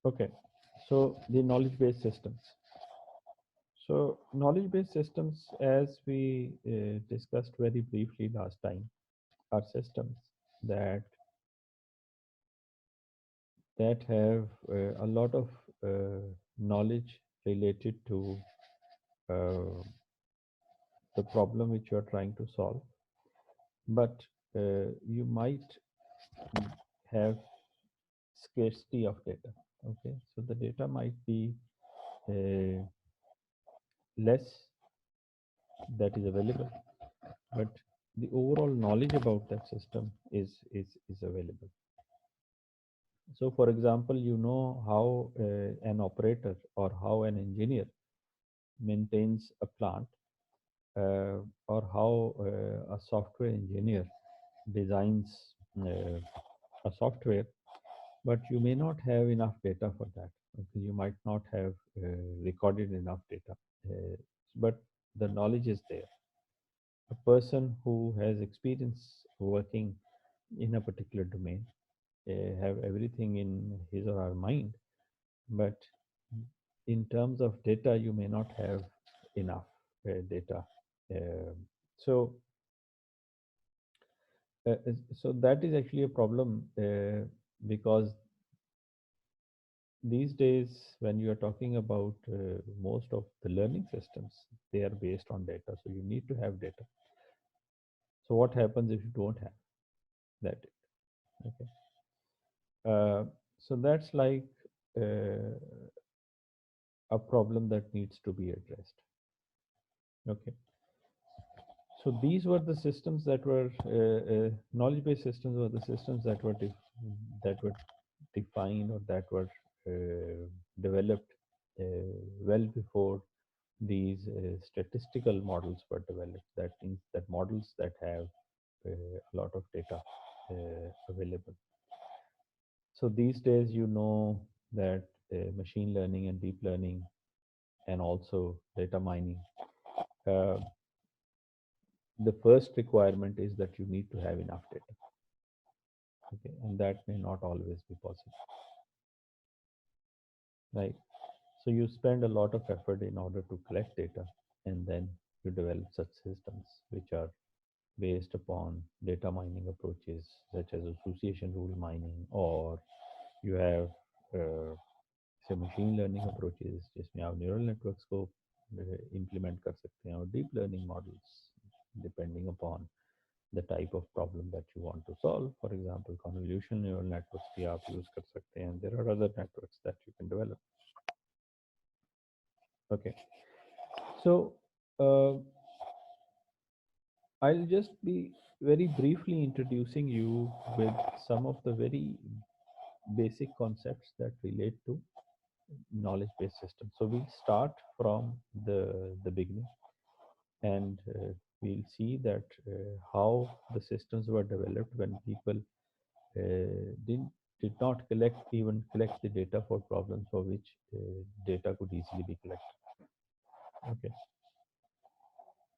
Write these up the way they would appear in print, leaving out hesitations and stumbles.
Okay, so the knowledge-based systems. So knowledge-based systems, as we discussed very briefly last time, are systems that have a lot of knowledge related to uh, the problem which you are trying to solve, but you might have scarcity of data. Okay, so the data might be uh, less that is available, but the overall knowledge about that system is available. So, for example, you know how an operator or how an engineer maintains a plant, uh, or how a software engineer designs a software, but you may not have enough data for that. Okay, you might not have recorded enough data, but the knowledge is there. A person who has experience working in a particular domain have everything in his or her mind, but in terms of data, you may not have enough data. Um so, so that is actually a problem, because these days, when you are talking about most of the learning systems, they are based on data. So you need to have data. So what happens if you don't have that? Okay. So that's like uh, a problem that needs to be addressed. Okay. So these were the systems that were knowledge-based systems were the systems that were defined or that were developed well before these statistical models were developed. That means that models that have a lot of data available. So these days, you know that machine learning and deep learning and also data mining, uh, the first requirement is that you need to have enough data. Okay, and that may not always be possible, right? So you spend a lot of effort in order to collect data, and then you develop such systems which are based upon data mining approaches such as association rule mining, or you have say machine learning approaches जिसमें आप neural networks को implement कर सकते हैं, और deep learning models depending upon the type of problem that you want to solve. For example, convolutional neural networks भी आप use कर सकते हैं. There are other networks that you can develop. Okay, so uh, I'll just be very briefly introducing you with some of the very basic concepts that relate to knowledge-based systems. So we'll start from the beginning, and we'll see that how the systems were developed when people didn't did not collect the data for problems for which data could easily be collected. Okay,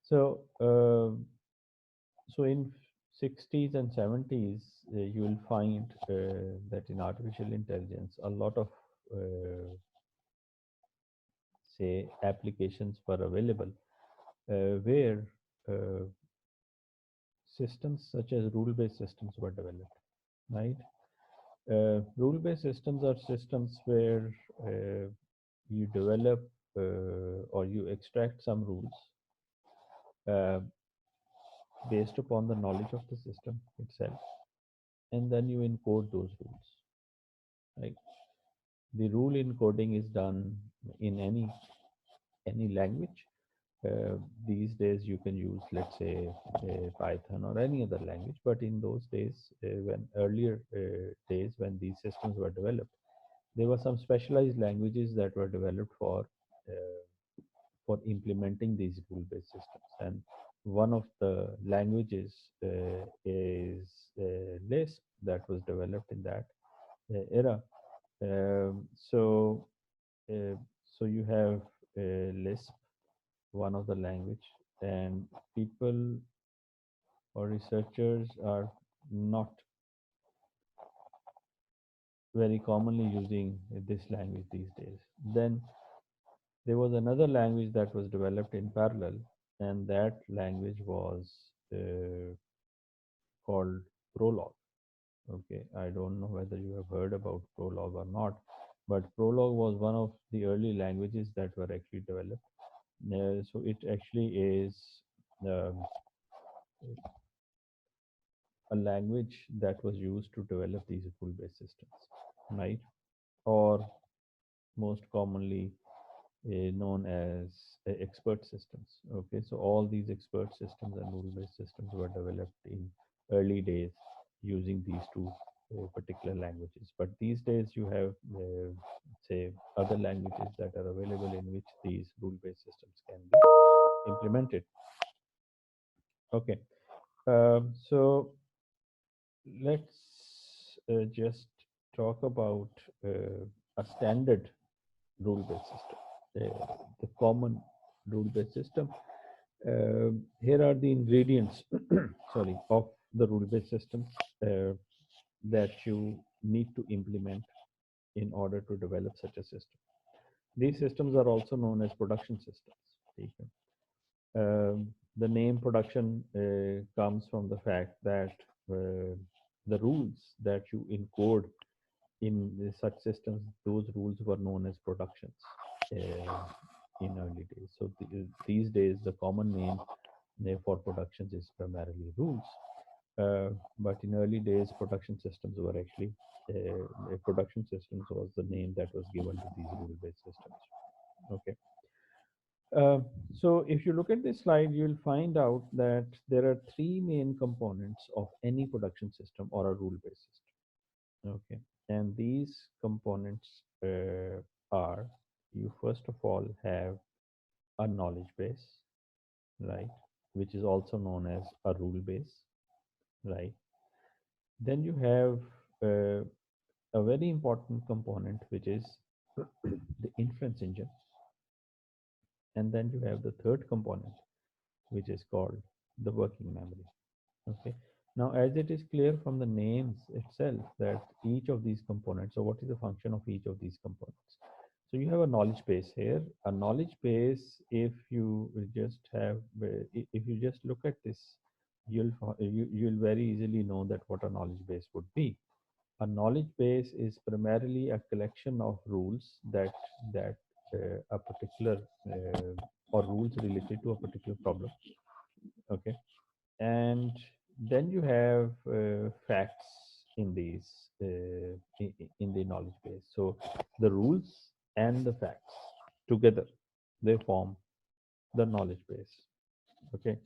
so so in 60s and 70s, you will find that in artificial intelligence, a lot of uh, say applications were available where uh, systems such as rule-based systems were developed, right? Rule-based systems are systems where you develop or you extract some rules uh, based upon the knowledge of the system itself, and then you encode those rules. Right? The rule encoding is done in any language. These days, you can use, let's say, Python or any other language. But in those days, when earlier days when these systems were developed, there were some specialized languages that were developed for implementing these rule-based systems. And one of the languages is Lisp, that was developed in that era. So, uh, so you have Lisp, one of the language, and people or researchers are not very commonly using this language these days. Then there was another language that was developed in parallel, and that language was called Prolog. Okay, I don't know whether you have heard about Prolog or not, but Prolog was one of the early languages that were actually developed. So it actually is um, a language that was used to develop these rule-based systems, right? Or most commonly known as expert systems. Okay, so all these expert systems and rule-based systems were developed in early days using these two particular languages. But these days you have, say, other languages that are available in which these rule-based systems can be implemented. Okay, so let's just talk about a standard rule-based system, the common rule-based system. Here are the ingredients, sorry, of the rule-based system uh, that you need to implement in order to develop such a system. These systems are also known as production systems. Okay. The name production comes from the fact that the rules that you encode in such systems, those rules were known as productions uh, in early days. So these days, the common name for productions is primarily rules. But in early days, production systems were actually production systems was the name that was given to these rule-based systems. Okay. Uh, so if you look at this slide, you'll find out that there are three main components of any production system or a rule-based system. Okay, and these components are, you first of all have a knowledge base, right, which is also known as a rule base, right. Then you have uh, a very important component, which is the inference engine, and then you have the third component, which is called the working memory. Okay. Now, as it is clear from the names itself that each of these components, so what is the function of each of these components? So you have a knowledge base here. A knowledge base, if you will just have, if you just look at this, you'll very easily know that what a knowledge base would be. A knowledge base is primarily a collection of rules that a particular or rules related to a particular problem. Okay, and then you have facts in these in the knowledge base. So the rules and the facts together, they form the knowledge base. Okay,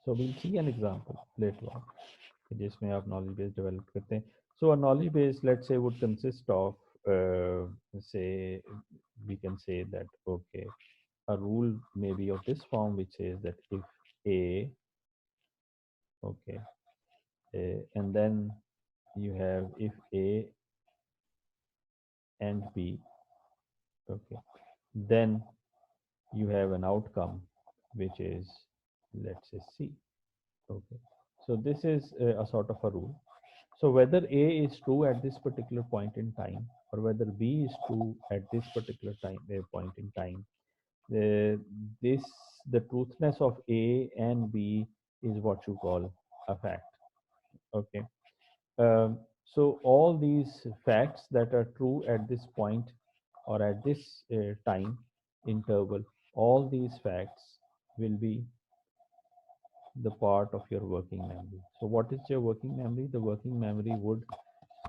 so we'll see an example later on कि जिसमें आप knowledge base develop करते हैं. So a knowledge base, let's say, would consist of say, we can say that, okay, a rule may be of this form, which says that if a, okay, and then you have if A and B, okay, then you have an outcome which is, let's say, C. Okay, so this is a sort of a rule. So whether A is true at this particular point in time, or whether B is true at this particular point in time, uh, this the truthness of A and B is what you call a fact. Okay. So all these facts that are true at this point or at this time interval, all these facts will be the part of your working memory. So what is your working memory? The working memory would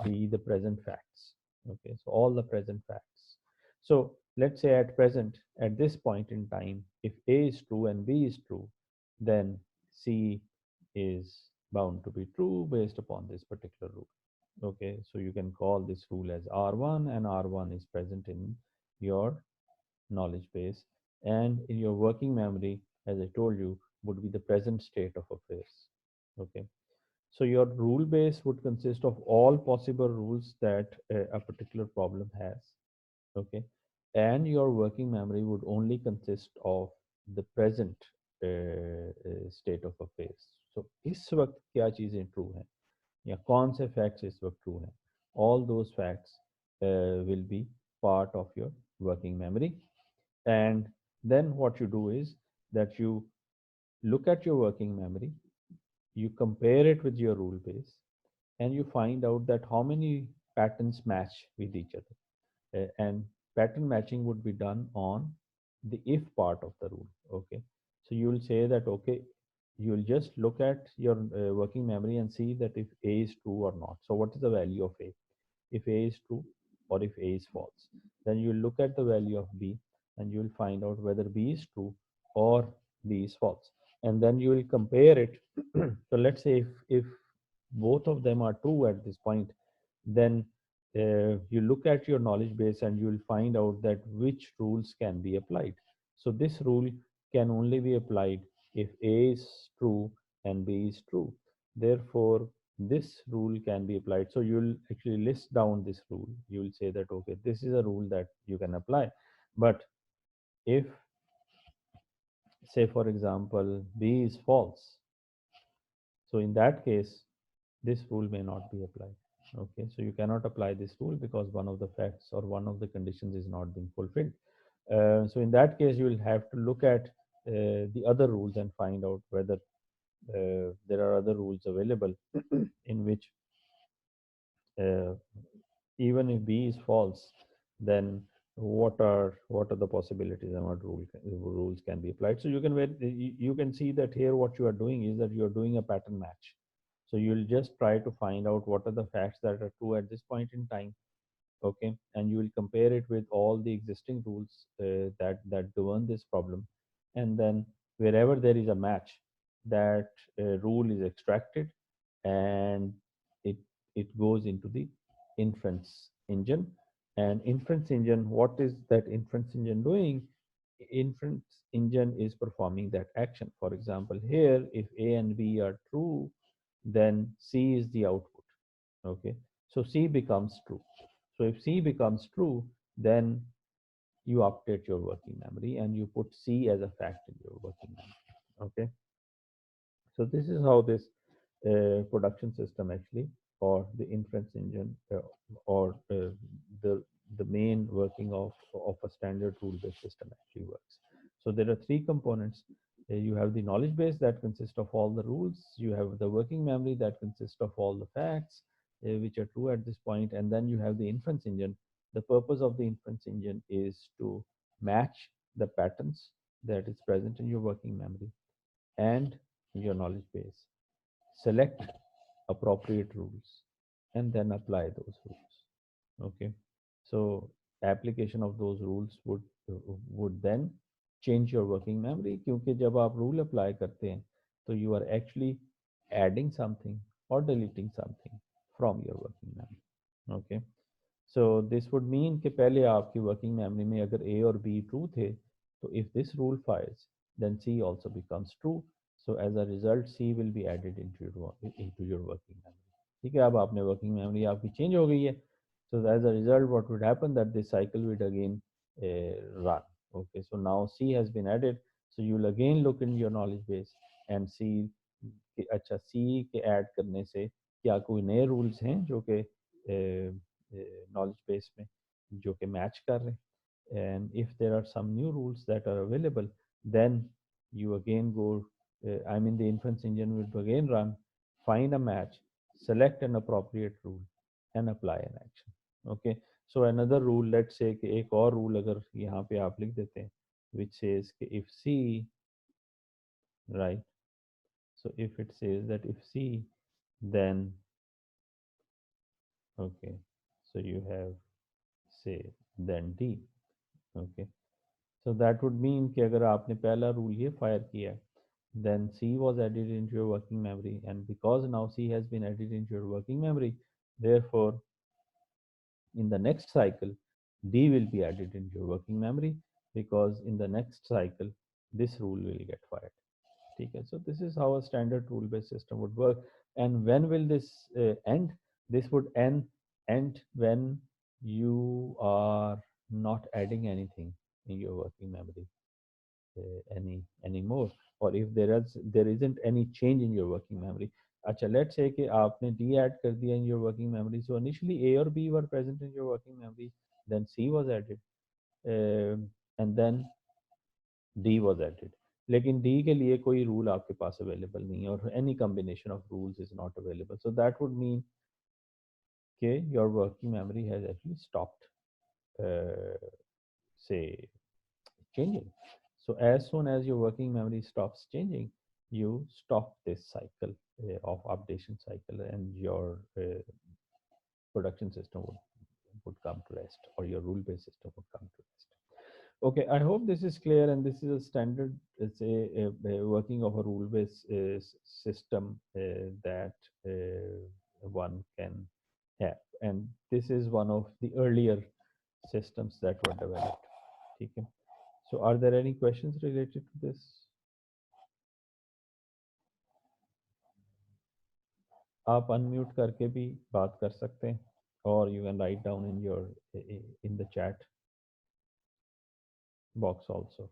be the present facts. Okay, so all the present facts. So let's say at present, at this point in time, if A is true and B is true, then C is bound to be true based upon this particular rule. Okay, so you can call this rule as R1, and R1 is present in your knowledge base, and in your working memory, as I told you, would be the present state of affairs. Okay, so your rule base would consist of all possible rules that a particular problem has. Okay, and your working memory would only consist of the present state of affairs. So इस वक्त क्या चीजें true हैं या कौन से facts इस वक्त true हैं. all those facts will be part of your working memory. And then what you do is that you look at your working memory, you compare it with your rule base, and you find out that how many patterns match with each other. And pattern matching would be done on the if part of the rule. Okay, so you will say that okay, you will just look at your working memory and see that if a is true or not. So what is the value of a? If a is true or if a is false, then you will look at the value of b and you will find out whether b is true or b is false, and then you will compare it. So let's say if both of them are true at this point, then you look at your knowledge base and you will find out that which rules can be applied. So this rule can only be applied if A is true and B is true. Therefore, this rule can be applied. So you'll actually list down this rule. You will say that, okay, this is a rule that you can apply. But if, say, for example, B is false, so in that case, this rule may not be applied. Okay, so you cannot apply this rule because one of the facts or one of the conditions is not being fulfilled. So in that case, you will have to look at the other rules and find out whether there are other rules available in which uh, even if B is false, then what are the possibilities and what rules can be applied. So you can see that here what you are doing is that you are doing a pattern match. So you'll just try to find out what are the facts that are true at this point in time. Okay, and you will compare it with all the existing rules that govern this problem, and then wherever there is a match, that rule is extracted, and it it goes into the inference engine. And inference engine, what is that inference engine doing? Inference engine is performing that action. For example, here if a and b are true, then c is the output. Okay, so c becomes true. So if C becomes true, then you update your working memory and you put C as a fact in your working memory. Okay. So this is how this production system actually, or the inference engine, or the the main working of a standard rule-based system actually works. So there are three components. You have the knowledge base that consists of all the rules. You have the working memory that consists of all the facts which are true at this point, and then you have the inference engine. The purpose of the inference engine is to match the patterns that is present in your working memory and your knowledge base, select appropriate rules, and then apply those rules. Okay, so application of those rules would then change your working memory, क्योंकि जब आप rule apply करते हैं तो you are actually adding something or deleting something from your working memory. Okay, so this would mean कि पहले आपकी working memory में अगर A और B true थे, तो if this rule fires, then C also becomes true. So as a result, C will be added into your working memory. ठीक है, अब आपने working memory आपकी change हो गई है. So as a result, what would happen that this cycle would again run. Okay, so now C has been added. So you will again look in your knowledge base and see कि अच्छा C के add करने से क्या कोई नए rules हैं जो कि knowledge base में जो कि match कर रहे हैं. And if there are some new rules that are available, then you again go, I mean the inference engine will again run, find a match, select an appropriate rule, and apply an action. Okay, so another rule, let's say कि एक और rule अगर यहाँ पे आप लिख देते हैं which says कि if C, right, so if it says that if C, then okay, so you have say then D. Okay, so that would mean कि अगर आपने पहला rule ये fire किया है, then C was added into your working memory, and because now C has been added into your working memory, therefore in the next cycle D will be added into your working memory, because in the next cycle this rule will get fired. Okay, so this is how a standard rule based system would work. And when will this end? This would end when you are not adding anything in your working memory anymore, or if there isn't any change in your working memory. अच्छा, let's say कि आपने D add कर दिया in your working memory, so initially A और B were present in your working memory, then C was added and then D was added. लेकिन D के लिए कोई रूल आपके पास अवेलेबल नहीं है, और any combination of rules is not available, so that would mean कि your working memory has actually stopped say changing. So as soon as your working memory stops changing, you stop this cycle of updation cycle, and your production system would come to rest, or your rule based system would come to rest. Okay, I hope this is clear, and this is a standard, it's a working of a rule based system that one can have, and this is one of the earlier systems that were developed. Okay. So are there any questions related to this? आप unmute करके भी बात कर सकते हैं, or you can write down in your in the chat box also.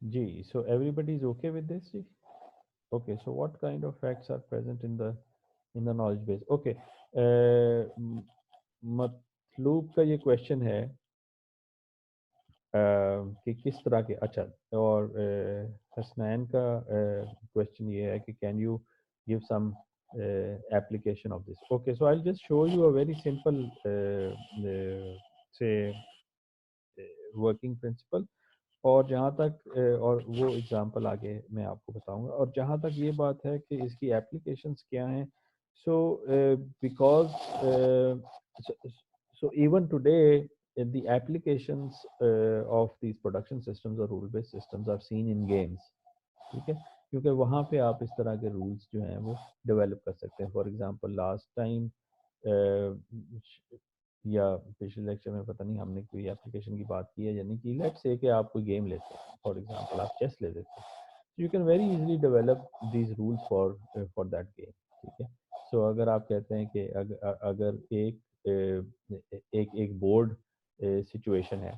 Ji, so everybody is okay with this, ji? Okay, so what kind of facts are present in the knowledge base? Okay, मतलूब का ये question है कि किस तरह के, अच्छा, और हसनैन का क्वेश्चन ये है कि can you give some application of this. Okay, so I'll just show you a very simple say working principle, और जहाँ तक और वो एग्जांपल आगे मैं आपको बताऊंगा, और जहाँ तक ये बात है कि इसकी एप्लीकेशंस क्या हैं, so because so even today the applications of these production systems or rule based systems are seen in games. ठीक है, क्योंकि वहाँ पे आप इस तरह के रूल्स जो हैं वो डेवलप कर सकते हैं। फॉर एग्जांपल लास्ट टाइम या पिछले लेक्चर में पता नहीं हमने कोई एप्लीकेशन की बात की है, यानी कि लेट्स से कि आप कोई गेम लेते हैं, फॉर एग्जांपल आप चेस ले लेते हैं, you can very easily develop these rules for that game. ठीक है, सो अगर आप कहते हैं कि अगर एक बोर्ड सिचुएशन है,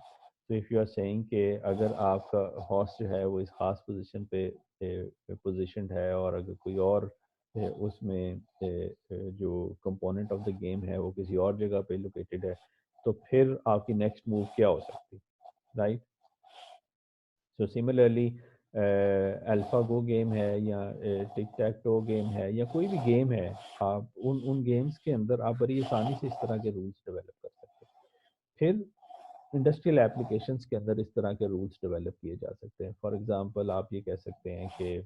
तो इफ़ यू आर सेइंग कि अगर आपका हॉर्स जो है वो इस खास पोजीशन पे पोजीशनड है, और अगर कोई और उसमें जो कंपोनेंट ऑफ द गेम है वो किसी और जगह पे लोकेटेड है, तो फिर आपकी नेक्स्ट मूव क्या हो सकती है, राइट? सो सिमिलरली अल्फा गो गेम है, या टिक टैक टो गेम है, या कोई भी गेम है, आप उन गेम्स के अंदर आप बड़ी आसानी से इस तरह के रूल्स डेवलप कर सकते हैं। फिर इंडस्ट्रियल एप्लीकेशंस के अंदर इस तरह के रूल्स डेवलप किए जा सकते हैं। फॉर एग्जांपल आप ये कह सकते हैं कि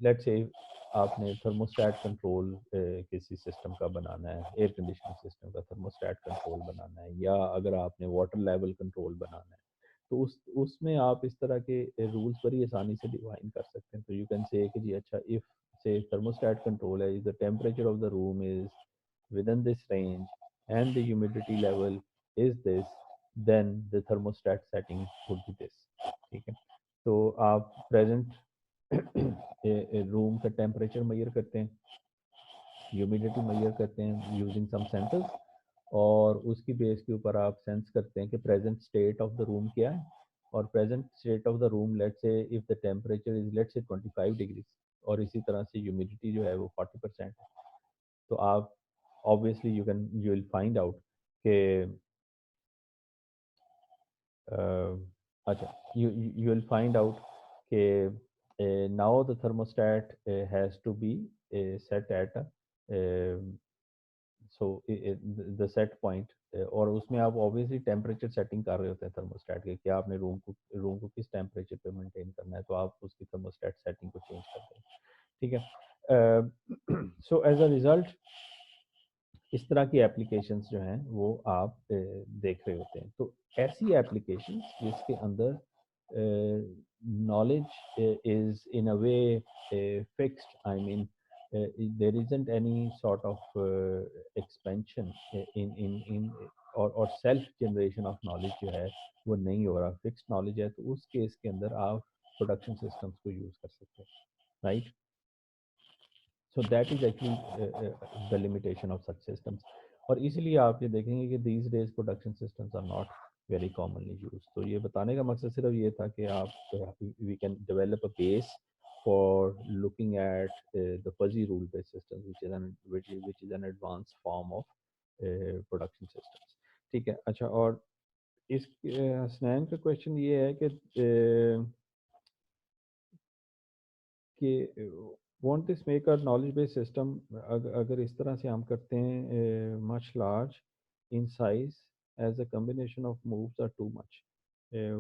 लेट्स से आपने थर्मोस्टेट कंट्रोल किसी सिस्टम का बनाना है, एयर कंडीशनिंग सिस्टम का थर्मोस्टेट कंट्रोल बनाना है, या अगर आपने वाटर लेवल कंट्रोल बनाना है, तो उसमें आप इस तरह के रूल्स बड़ी आसानी से डिफाइन कर सकते हैं। तो यू कैन से कि जी अच्छा, इफ से थर्मोस्टेट कंट्रोल है, if the temperature of the room is within this range and the humidity level is this, then the thermostat setting would be this। ठीक है, तो आप प्रेजेंट रूम का temperature measure करते हैं, ह्यूमिडिटी मेजर करते हैं यूजिंग सम सेंसर्स, और उसकी बेस के ऊपर आप सेंस करते हैं कि present state of the room क्या है, और present state of the room let's say if the temperature is let's say 25 degree, और इसी तरह से ह्यूमिडिटी जो है वो 40% है, तो आप obviously you will find out कि अच्छा, you will find out कि now the thermostat has to be set at so the set point, और उसमें आप ऑब्वियसली टेम्परेचर सेटिंग कर रहे होते हैं थर्मोस्टेट के, कि आपने रूम को किस टेम्परेचर पे मेंटेन करना है, तो आप उसकी थर्मोस्टेट सेटिंग को चेंज करते हैं। ठीक है, सो एज अ रिजल्ट इस तरह की एप्लीकेशंस जो हैं वो आप देख रहे होते हैं। तो ऐसी एप्लीकेशंस जिसके अंदर knowledge is in a way fixed, I mean there isn't any sort of expansion in और सेल्फ जनरेशन ऑफ नॉलेज जो है वो नहीं हो रहा, फिक्स्ड नॉलेज है, तो उस केस के अंदर आप प्रोडक्शन सिस्टम्स को यूज़ कर सकते हैं, right? So that is actually the limitation of such systems, और इसीलिए आप ये देखेंगे कि these days production systems are not very commonly use. तो ये बताने का मकसद सिर्फ ये था कि आप we can develop a base for looking at the fuzzy rule based systems, which is an advanced form of production systems। ठीक है, अच्छा, और इस हसनैन का क्वेश्चन ये है कि won't this make a knowledge based system, अगर इस तरह से हम करते हैं much large in size as a combination of moves are too much,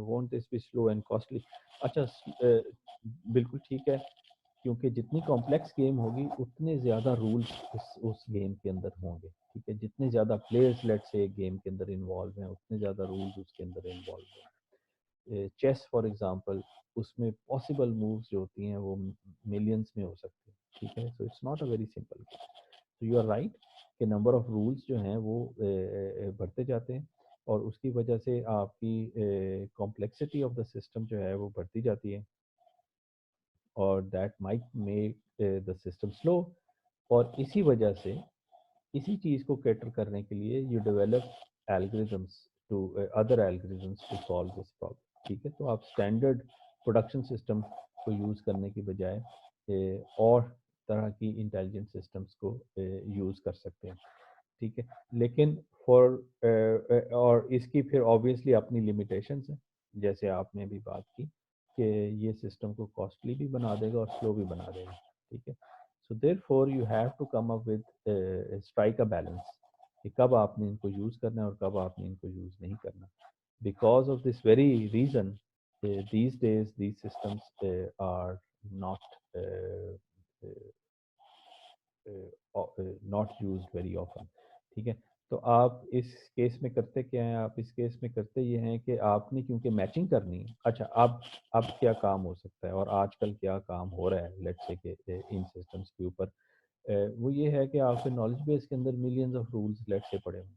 won't this be slow and costly. अच्छा, बिल्कुल ठीक है, क्योंकि जितनी कॉम्प्लेक्स गेम होगी उतने ज़्यादा रूल्स उस गेम के अंदर होंगे। ठीक है, जितने ज़्यादा प्लेयर्स लेट से एक गेम के अंदर इन्वॉल्व हैं उतने ज़्यादा रूल्स उसके अंदर इन्वॉल्व हैं। चेस फॉर एग्जांपल, उसमें पॉसिबल मूव्स जो होती हैं वो मिलियंस में हो सकती हैं। ठीक है, so it's not a very simple. तो यू आर राइट कि नंबर ऑफ रूल्स जो हैं वो बढ़ते जाते हैं और उसकी वजह से आपकी कॉम्प्लेक्सिटी ऑफ द सिस्टम जो है वो बढ़ती जाती है और that might make the system slow. और इसी वजह से इसी चीज़ को कैटर करने के लिए you develop algorithms to other algorithms to solve this problem. ठीक है, तो आप स्टैंडर्ड प्रोडक्शन सिस्टम को यूज़ करने की बजाय और तरह की इंटेलिजेंट सिस्टम्स को यूज़ कर सकते हैं। ठीक है, लेकिन फॉर और इसकी फिर ऑब्वियसली अपनी लिमिटेशंस हैं, जैसे आपने भी बात की कि ये सिस्टम को कॉस्टली भी बना देगा और स्लो भी बना देगा। ठीक है, so therefore you have to come up with strike a balance कि कब आपने इनको यूज़ करना है और कब आपने इनको यूज़ नहीं करना। Because of this very reason these days these systems are not not used very often. ठीक है, तो आप इस केस में करते क्या हैं, आप इस केस में करते ये हैं कि आपने क्योंकि मैचिंग करनी है। अच्छा, अब क्या काम हो सकता है और आजकल क्या काम हो रहा है लेट्स से कि इन सिस्टम्स के ऊपर, वो ये है कि आपके नॉलेज बेस के अंदर millions of rules let's say पड़े हुए हैं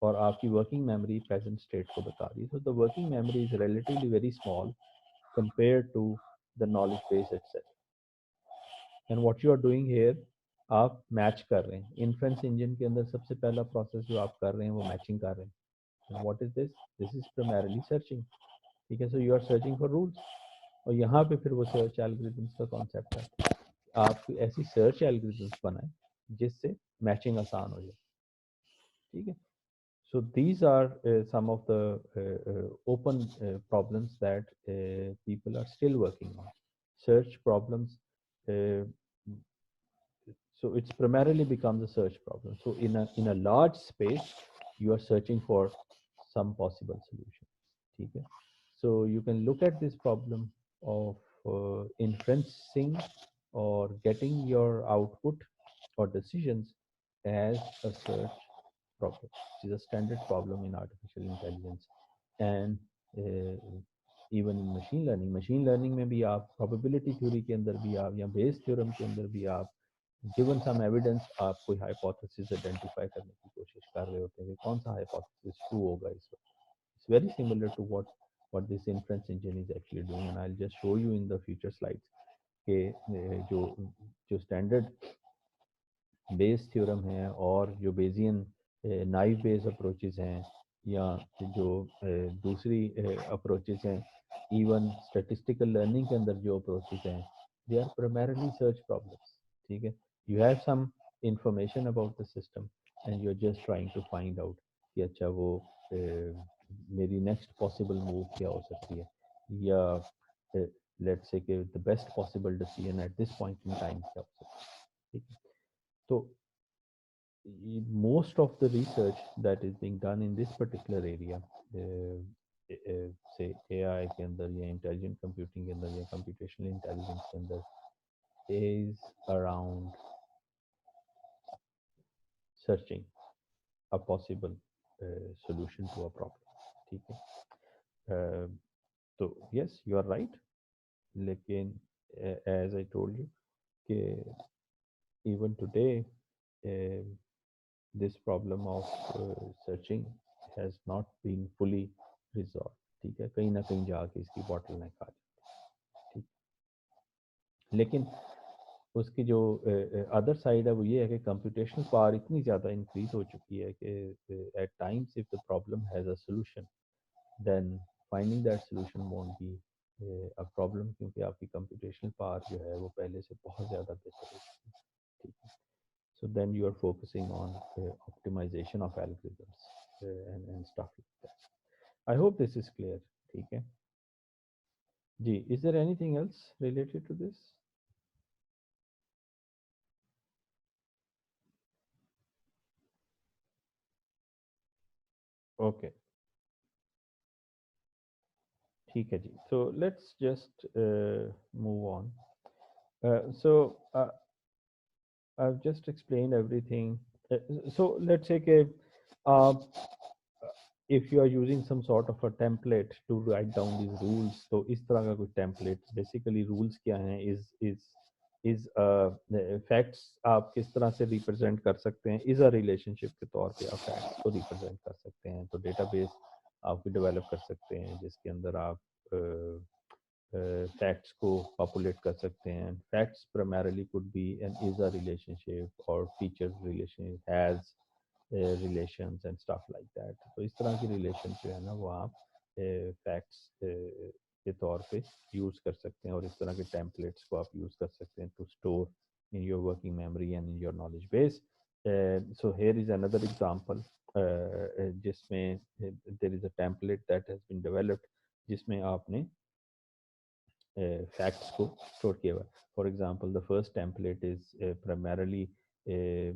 और आपकी वर्किंग मेमोरी प्रेजेंट स्टेट को बता रही है। तो the working memory is relatively very small compare to the knowledge base itself. And what you are doing here, आप मैच कर रहे हैं। इन्फ्रेंस इंजन के अंदर सबसे पहला प्रोसेस जो आप कर रहे हैं वो मैचिंग कर रहे हैं। What is this, this is primarily searching. ठीक है, so you are searching for rules और यहाँ पे फिर वो सर्च एल्गोरिथम्स का कॉन्सेप्ट है। आप ऐसी सर्च एल्गोरिथम्स बनाएं जिससे मैचिंग आसान हो जाए। ठीक है, so these are some of the open problems that people are still working on, search problems. uh, so it's primarily becomes a search problem. So in a large space you are searching for some possible solution. Okay, so you can look at this problem of inferencing or getting your output or decisions as a search problem, which is a standard problem in artificial intelligence and even in machine learning में भी आप probability theory के अंदर भी आप या Bayes theorem के अंदर भी आप गिवन सम एविडेंस आप कोई हाइपोथेसिस आइडेंटिफाई करने की कोशिश कर रहे होते हैं कि कौन सा हाइपोथेसिस ट्रू होगा इस वक्त। It's very similar to what this inference engine is actually doing, and I'll just show you in the future slides कि जो जो स्टैंडर्ड बेस थ्योरम है और जो बेजियन नाइव बेस अप्रोचेस हैं या जो दूसरी अप्रोचेस हैं, इवन स्टैटिस्टिकल लर्निंग के अंदर जो अप्रोचेस हैं, they are primarily search problems. ठीक है, you have some information about the system and you are just trying to find out कि अच्छा वो मेरी नेक्स्ट पॉसिबल मूव क्या हो सकती है या लेट्स से कि the best possible decision at this point in time क्या हो सकता है। ठीक है, तो most of the research that is being done in this particular area, say AI के अंदर या intelligent computing के अंदर या computational intelligence के अंदर, is around searching a possible solution to a problem. ठीक है, तो yes you are right, लेकिन as I told you कि even today uh, this problem of searching has not been fully resolved। ठीक है, कहीं ना कहीं जाके इसकी बॉटल नेक आ जाती है। ठीक, लेकिन उसकी जो अदर साइड है वो ये है कि कंप्यूटेशनल पावर इतनी ज़्यादा इंक्रीज हो चुकी है कि at times if the problem has a solution then finding that solution won't be a problem, क्योंकि आपकी computational power जो है वो पहले से बहुत ज़्यादा बेहतर हो चुकी है, ठीक है. So then you are focusing on optimization of algorithms and stuff like that. I hope this is clear. ठीक है जी. Is there anything else related to this? Okay. ठीक है जी. So let's just move on. So I've just explained everything. So let's say कि uh, if you are using some sort of a template to write down these rules, तो इस तरह का कोई template, basically rules क्या हैं, is facts आप किस तरह से represent कर सकते हैं, is a relationship के तौर पे आप facts को represent कर सकते हैं. तो database आप develop कर सकते हैं जिसके अंदर आप facts को populate कर सकते हैं. Facts primarily could be an is a relationship or feature relation, has relations and stuff like that. तो इस तरह की relation जो है ना वो आप facts के तौर पे use कर सकते हैं, और इस तरह के templates को आप use कर सकते हैं to store in your working memory and in your knowledge base. So here is another example जिसमें there is a template that has been developed जिसमें आपने facts को store किया हुआ. For example, the first template is primarily uh,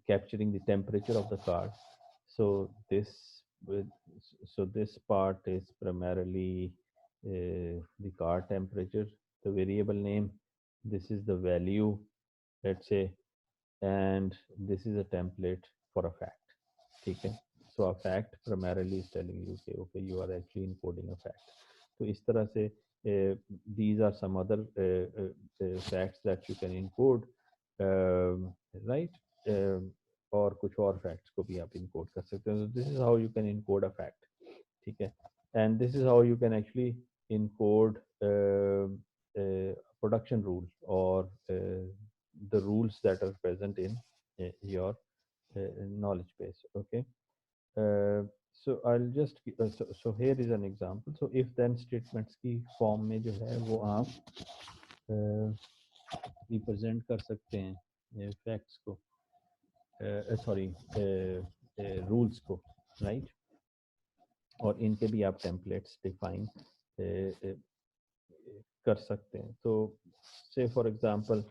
capturing the temperature of the car. So this part is primarily the car temperature, the variable name. This is the value, let's say, and this is a template for a fact. Okay. So a fact primarily is telling you, okay, you are actually encoding a fact. So इस तरह से these are some other facts that you can encode, right? और कुछ और facts को भी आप encode कर सकते हैं. So this is how you can encode a fact. ठीक है. And this is how you can actually encode production rules or the rules that are present in your knowledge base. Okay. So I'll just so here is an example. So if then statements की form में जो है वो आप represent कर सकते हैं facts को, sorry, rules को, right? और इनके भी आप templates define कर सकते हैं. तो say for example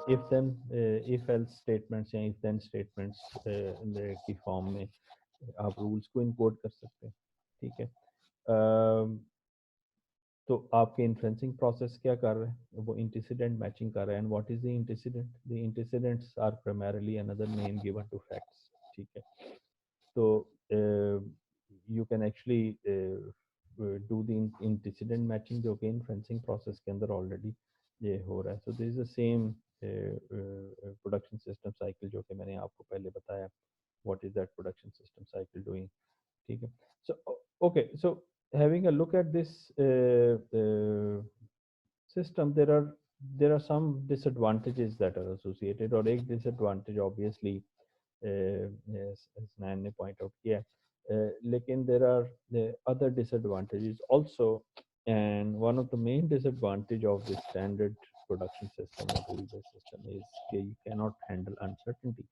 if then if else statements या if then statements की form में आप rules को encode कर सकते हैं. ठीक है. तो आपके इन्फ्लुएंसिंग प्रोसेस क्या कर रहे हैं, वो इंटीसिडेंट मैचिंग कर रहे हैं. And what is the antecedents are primarily another name given to facts. ठीक है. तो you can actually do the antecedent matching जो कि इन्फ्लुएंसिंग प्रोसेस के अंदर ऑलरेडी ये हो रहा है. सो this is the same production system cycle जो कि मैंने आपको पहले बताया. What is that production system cycle doing. ठीक है. So okay, so having a look at this system, there are some disadvantages that are associated. और एक disadvantage obviously as Nayan ने point out किया, लेकिन there are the other disadvantages also. And one of the main disadvantage of this standard production system or rule-based system is कि you cannot handle uncertainty.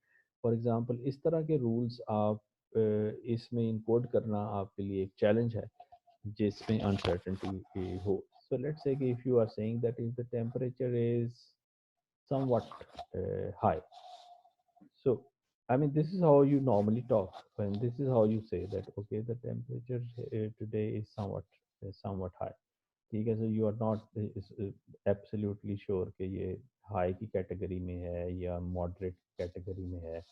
For example, इस तरह के rules आप इसमें encode करना आपके लिए एक चैलेंज है जिसमें अनसर्टेनिटी हो. So let's say if you are saying that if the temperature is somewhat high, so I mean this is how you normally talk, and this is how you say that okay the temperature today is somewhat high. ठीक है. So you are not absolutely sure कि ये high की category में है या moderate category में है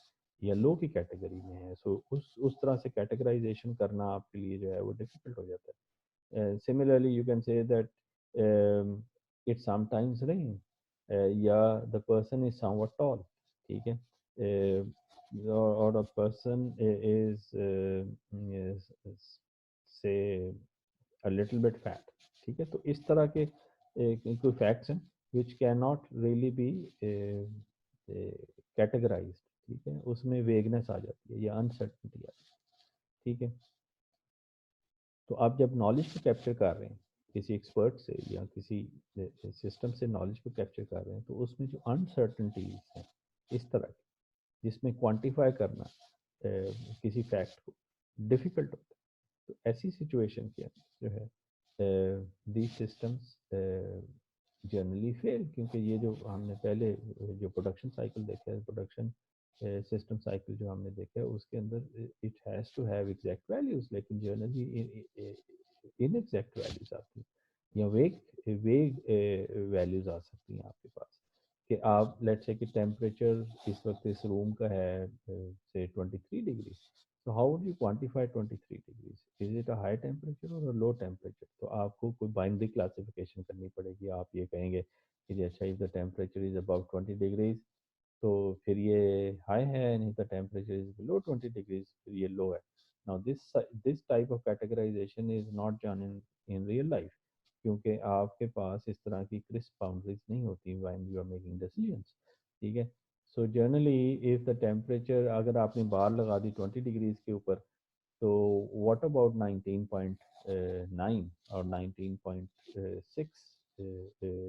या लो की कैटेगरी में है. सो उस तरह से कैटेगराइजेशन करना आपके लिए जो है वो डिफिकल्ट हो जाता है. Similarly you can say that it sometimes rain या the person is somewhat tall. ठीक है. Or a person is say a little bit fat. ठीक है. तो इस तरह के कोई फैक्ट्स हैं which cannot really be categorized. ठीक है. उसमें वेगनेस आ जाती है या अनसर्टनिटी आती है. ठीक है. तो आप जब नॉलेज को कैप्चर कर रहे हैं किसी एक्सपर्ट से या किसी सिस्टम से नॉलेज को कैप्चर कर रहे हैं, तो उसमें जो अनसर्टनटीज हैं इस तरह की, जिसमें क्वांटिफाई करना किसी फैक्ट को डिफिकल्ट होता है, तो ऐसी सिचुएशन के अंदर जो है दी सिस्टम्स जनरली फेल, क्योंकि ये जो हमने पहले जो प्रोडक्शन साइकिल देखा है, प्रोडक्शन सिस्टम साइकिल जो हमने देखा है, उसके अंदर it has to have exact values, लेकिन जनरली इनएग्जैक्ट वैल्यूज आती हैं या वेग वेग वैल्यूज आ सकती हैं आपके पास, कि आप लेट्स से कि टेम्परेचर इस वक्त इस रूम का है से 23 degree, so how would you quantify 23 degrees? Is it a high temperature or a low temperature? तो आपको कोई बाइनरी क्लासिफिकेशन करनी पड़ेगी। आप ये कहेंगे कि अच्छा if the temperature is above 20 degrees तो फिर ये हाई है, नहीं तो टेम्परेचर इज बिलो 20 डिग्रीज फिर ये लो है। Now this type of categorization is not done in real life, क्योंकि आपके पास इस तरह की क्रिस्प बाउंड्रीज नहीं होती when you are making decisions. ठीक है, so generally if the temperature अगर आपने बार लगा दी 20 डिग्रीज के ऊपर, तो व्हाट अबाउट 19.9 और 19.6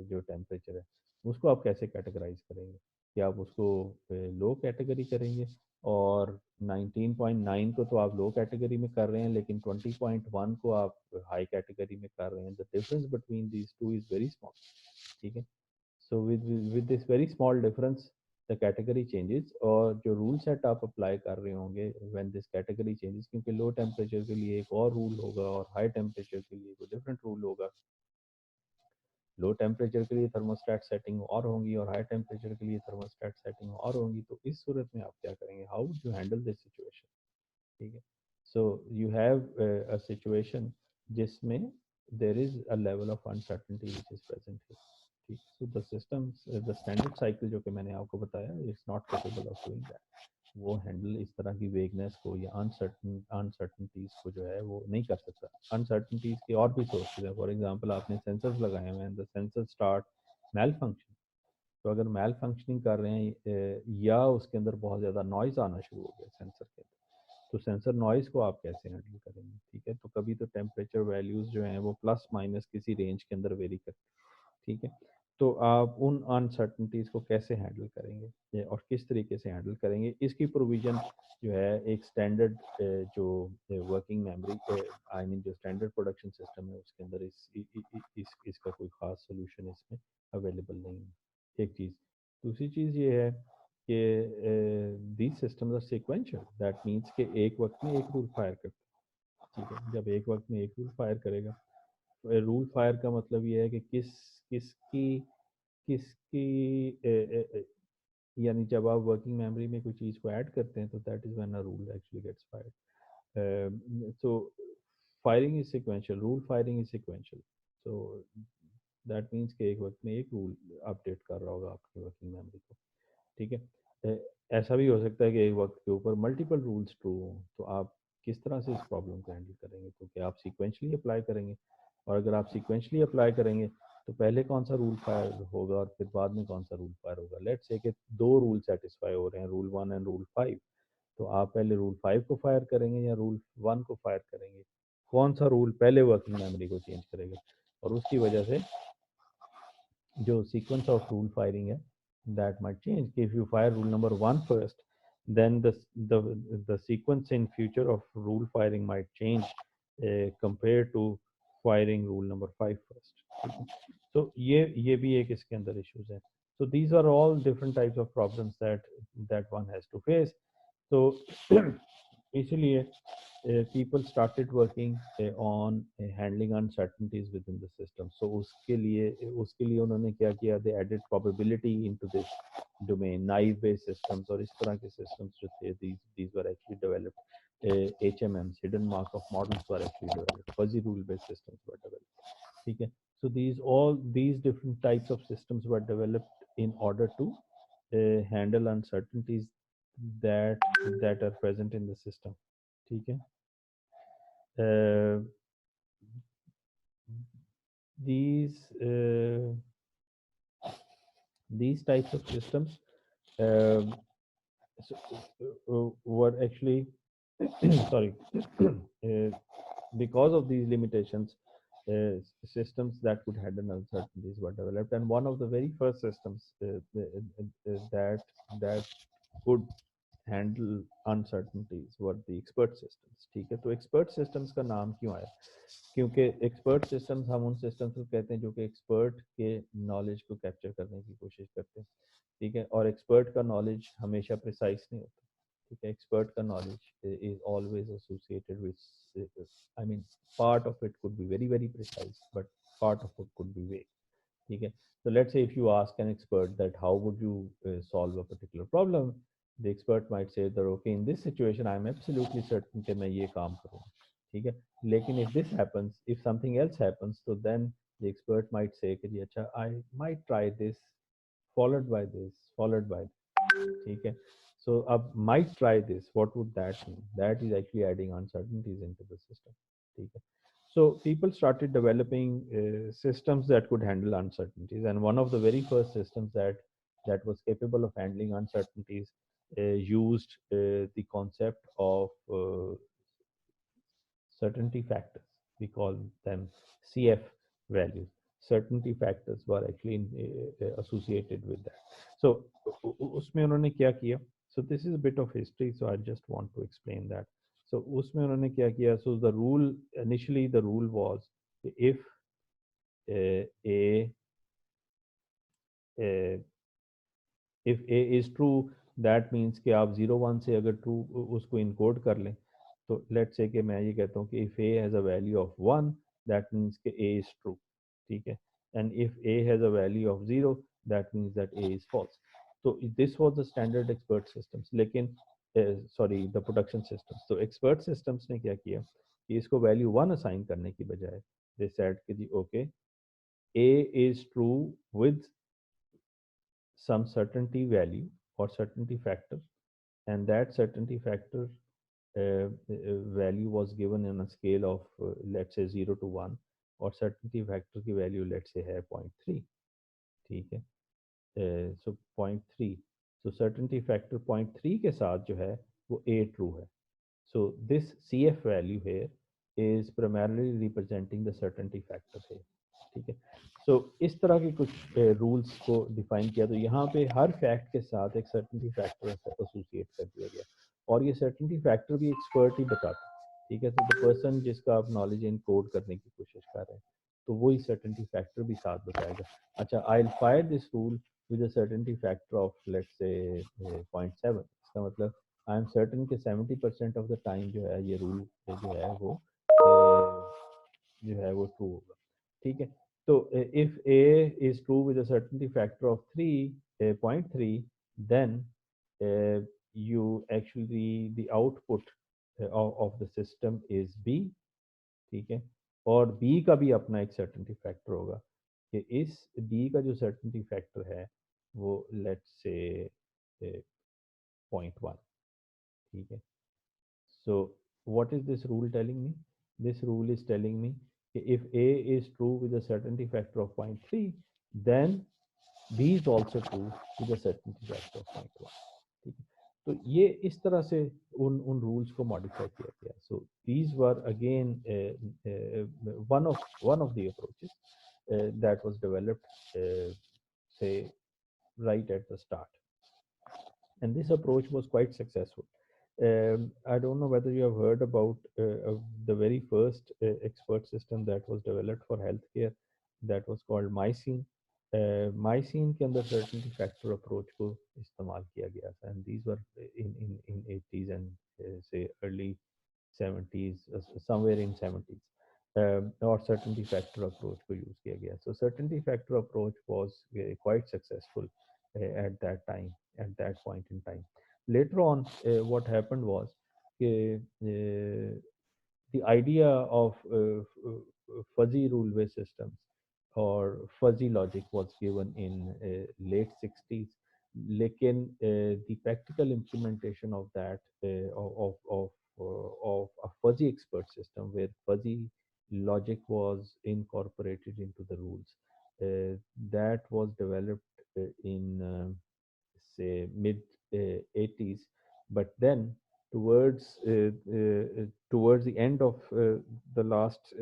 जो टेम्परेचर है, उसको आप कैसे कैटेगराइज करेंगे? कि आप उसको लो कैटेगरी करेंगे, और 19.9 को तो आप लो कैटेगरी में कर रहे हैं, लेकिन 20.1 को आप हाई कैटेगरी में कर रहे हैं। The difference between these two is very small. ठीक है, so with this very small difference the category changes, और जो रूल सेट आप अप्लाई कर रहे होंगे व्हेन दिस कैटेगरी चेंजेस, क्योंकि लो टेम्परेचर के लिए एक और रूल होगा और हाई टेम्परेचर के लिए कोई डिफरेंट रूल होगा। लो टेम्परेचर के लिए थर्मोस्टेट सेटिंग और होंगी और हाई टेम्परेचर के लिए थर्मोस्टेट सेटिंग और होंगी। तो इस सूरत में आप क्या करेंगे? How would you handle this situation? ठीक है, so you have a situation जिसमें there is a level of uncertainty which is present है। ठीक, so the systems the standard cycle जो कि मैंने आपको बताया, it's not capable of doing that. वो हैंडल इस तरह की वेगनेस को या अनसर्टनिटीज को जो है वो नहीं कर सकता। अनसर्टनिटीज के और भी सोर्सेज हैं। फॉर एग्जांपल आपने सेंसर्स लगाए हुए हैं, the sensor start malfunction. तो अगर मेल फंक्शनिंग कर रहे हैं या उसके अंदर बहुत ज़्यादा नॉइज़ आना शुरू हो गया सेंसर के अंदर, तो सेंसर नॉइज़ को आप कैसे हैंडल करेंगे? ठीक है, तो कभी तो टेम्परेचर वैल्यूज़ जो हैं वो प्लस माइनस किसी रेंज के अंदर वेरी करते हैं। ठीक है, तो आप उन अनसर्टनिटीज़ को कैसे हैंडल करेंगे और किस तरीके से हैंडल करेंगे, इसकी प्रोविज़न जो है एक स्टैंडर्ड जो वर्किंग मेमोरी आई मीन जो स्टैंडर्ड प्रोडक्शन सिस्टम है उसके अंदर इसका कोई ख़ास सोल्यूशन इसमें अवेलेबल नहीं है। एक चीज़, दूसरी चीज़ ये है कि these systems are sequential, that means कि एक वक्त में एक रूल फायर करता है। ठीक है, जब एक वक्त में एक रूल फायर करेगा, रूल फायर का मतलब ये है कि किसकी किसकी यानी जब आप वर्किंग मेमोरी में कोई चीज़ को ऐड करते हैं तो that is when a rule actually gets fired. So firing is sequential, rule firing is sequential. So that means कि एक वक्त में एक रूल अपडेट कर रहा होगा आपकी वर्किंग मेमोरी को। ठीक है, ऐसा भी हो सकता है कि एक वक्त के ऊपर मल्टीपल रूल्स ट्रू हों, तो आप किस तरह से इस प्रॉब्लम को हैंडल करेंगे? तो क्या आप सीक्वेंशली अप्लाई करेंगे? और अगर आप सीक्वेंशली अप्लाई करेंगे तो पहले कौन सा रूल फायर होगा और फिर बाद में कौन सा रूल फायर होगा? लेट्स से कि दो रूल सेटिस्फाई हो रहे हैं, रूल 1 एंड रूल 5, तो आप पहले रूल 5 को फायर करेंगे या रूल 1 को फायर करेंगे? कौन सा रूल पहले वर्किंग मेमोरी को चेंज करेगा? और उसकी वजह से जो sequence of rule firing है that might change. If you fire rule number 1 first, then the the sequence in future of rule firing might change compared to firing rule number 5 first. So ये भी एक इसके अंदर issues है. So these are all different types of problems that one has to face. तो इसलिए people started working on handling uncertainties within the system. So उसके लिए उन्होंने क्या किया? They added probability into this domain, naive based systems और इस तरह के systems जो थे, these were actually developed. HMMs, hidden Markov models, were actually developed. Fuzzy rule based systems were developed. ठीक है, so these different types of systems were developed in order to handle uncertainties that are present in the system. ठीक है, uh, these uh, these types of systems um, were actually sorry, because of these limitations, systems that could handle uncertainties were developed, and one of the very first systems that could handle uncertainties were the expert systems. ठीक है, तो expert systems का नाम क्यों आया? क्योंकि expert systems, हम उन सिस्टम्स को कहते हैं जो कि एक्सपर्ट के नॉलेज को कैप्चर करने की कोशिश करते हैं. ठीक है, और एक्सपर्ट का नॉलेज हमेशा प्रिसाइज नहीं होता. ठीक है, एक्सपर्ट का knowledge is always associated with, I mean, part of it could be very very precise, but part of it could be वेग. ठीक है, so let's say if you ask an expert that how would you solve a particular problem, the expert might say that okay, in this situation I am absolutely certain कि मैं ये काम करूँगा. ठीक है, लेकिन if this happens, if something else happens, so then the expert might say कि जी अच्छा, I might try this, followed by this, followed by this. ठीक है, so अब might try this, what would that mean? That is actually adding uncertainties into the system. ठीक है, so people started developing systems that could handle uncertainties, and one of the very first systems that was capable of handling uncertainties used the concept of certainty factors. We call them CF values. Certainty factors were actually associated with that. So उसमें उन्होंने क्या किया? So this is a bit of history, so I just want to explain that. So उसमें उन्होंने क्या किया? So the rule, initially the rule was if a uh, if a is true, that means कि आप 0 1 से अगर true उसको encode कर लें, तो let's say कि मैं ये कहता हूँ कि if a has a value of 1, that means कि a is true. ठीक है, and if a has a value of 0, that means that a is false. So this was the standard expert systems, लेकिन sorry, the production systems. तो expert systems ने क्या किया कि इसको value 1 assign करने की बजाय they said कि जी okay, a is true with some certainty value or certainty factor, and that certainty factor value was given in a scale of let's say 0 to 1, और certainty factor की value let's say है 0.3. ठीक है, so 0.3, so certainty factor 0.3 के साथ जो है वो a true है. So this CF value here is primarily representing the certainty factor here. ठीक है, so इस तरह के कुछ रूल्स को डिफाइन किया. तो यहाँ पे हर फैक्ट के साथ एक सर्टेनिटी फैक्टर एसोसिएट कर दिया गया, और ये सर्टेनिटी फैक्टर भी एक्सपर्ट ही बताता है. ठीक है, तो द पर्सन जिसका आप नॉलेज इनकोड करने की कोशिश कर रहे हैं, तो वही सर्टेनिटी फैक्टर भी साथ बताएगा. अच्छा, I will fire this rule with a certainty factor of let's say 0.7. इसका मतलब आई एम सर्टन कि 70% ऑफ द टाइम जो है ये रूल जो है वो जो है वो ट्रू होगा. ठीक है, तो if a is true with a certainty factor of 3.3, then you actually the output of the system is b. ठीक है, और b का भी अपना एक सर्टेनिटी फैक्टर होगा कि इस b का जो सर्टेनिटी फैक्टर है वो लेट्स से 0.1. ठीक है, so what is this rule telling me? This rule is telling me if a is true with a certainty factor of 0.3, then b is also true with a certainty factor of 0.1. ठीक है, तो ये इस तरह से उन rules को modify किया गया. So these were again one of the approaches that was developed say right at the start, and this approach was quite successful. I don't know whether you have heard about the very first expert system that was developed for healthcare, that was called Mycene. Mycene के अंदर certainty factor approach को इस्तेमाल किया गया था, and these were in 80s and say early 70s, somewhere in 70s. और certainty factor approach को use किया गया. So certainty factor approach was quite successful at that time, at that point in time. Later on, what happened was the idea of fuzzy rule-based systems or fuzzy logic was given in late 60s. लेकिन the practical implementation of that of a fuzzy expert system where fuzzy logic was incorporated into the rules, that was developed in say mid 80s. But then towards the end of the last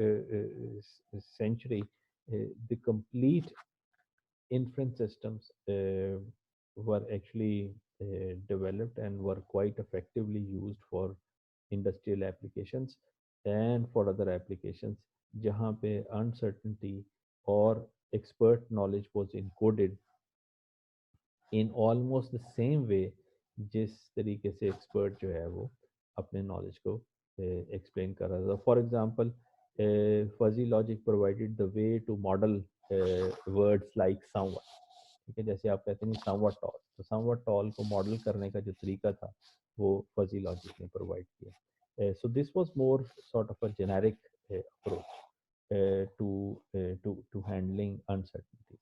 century, the complete inference systems were actually developed and were quite effectively used for industrial applications and for other applications जहाँ पे uncertainty और expert knowledge was encoded in almost the same way जिस तरीके से expert जो है वो अपने नॉलेज को एक्सप्लेन कर रहा था for example fuzzy logic provided the way to model words like someone ठीक है जैसे आप कहते हैं समवट टॉल तो समवट टॉल को मॉडल करने का जो तरीका था वो फजी लॉजिक ने प्रोवाइड किया so this was more sort of a generic approach to handling uncertainties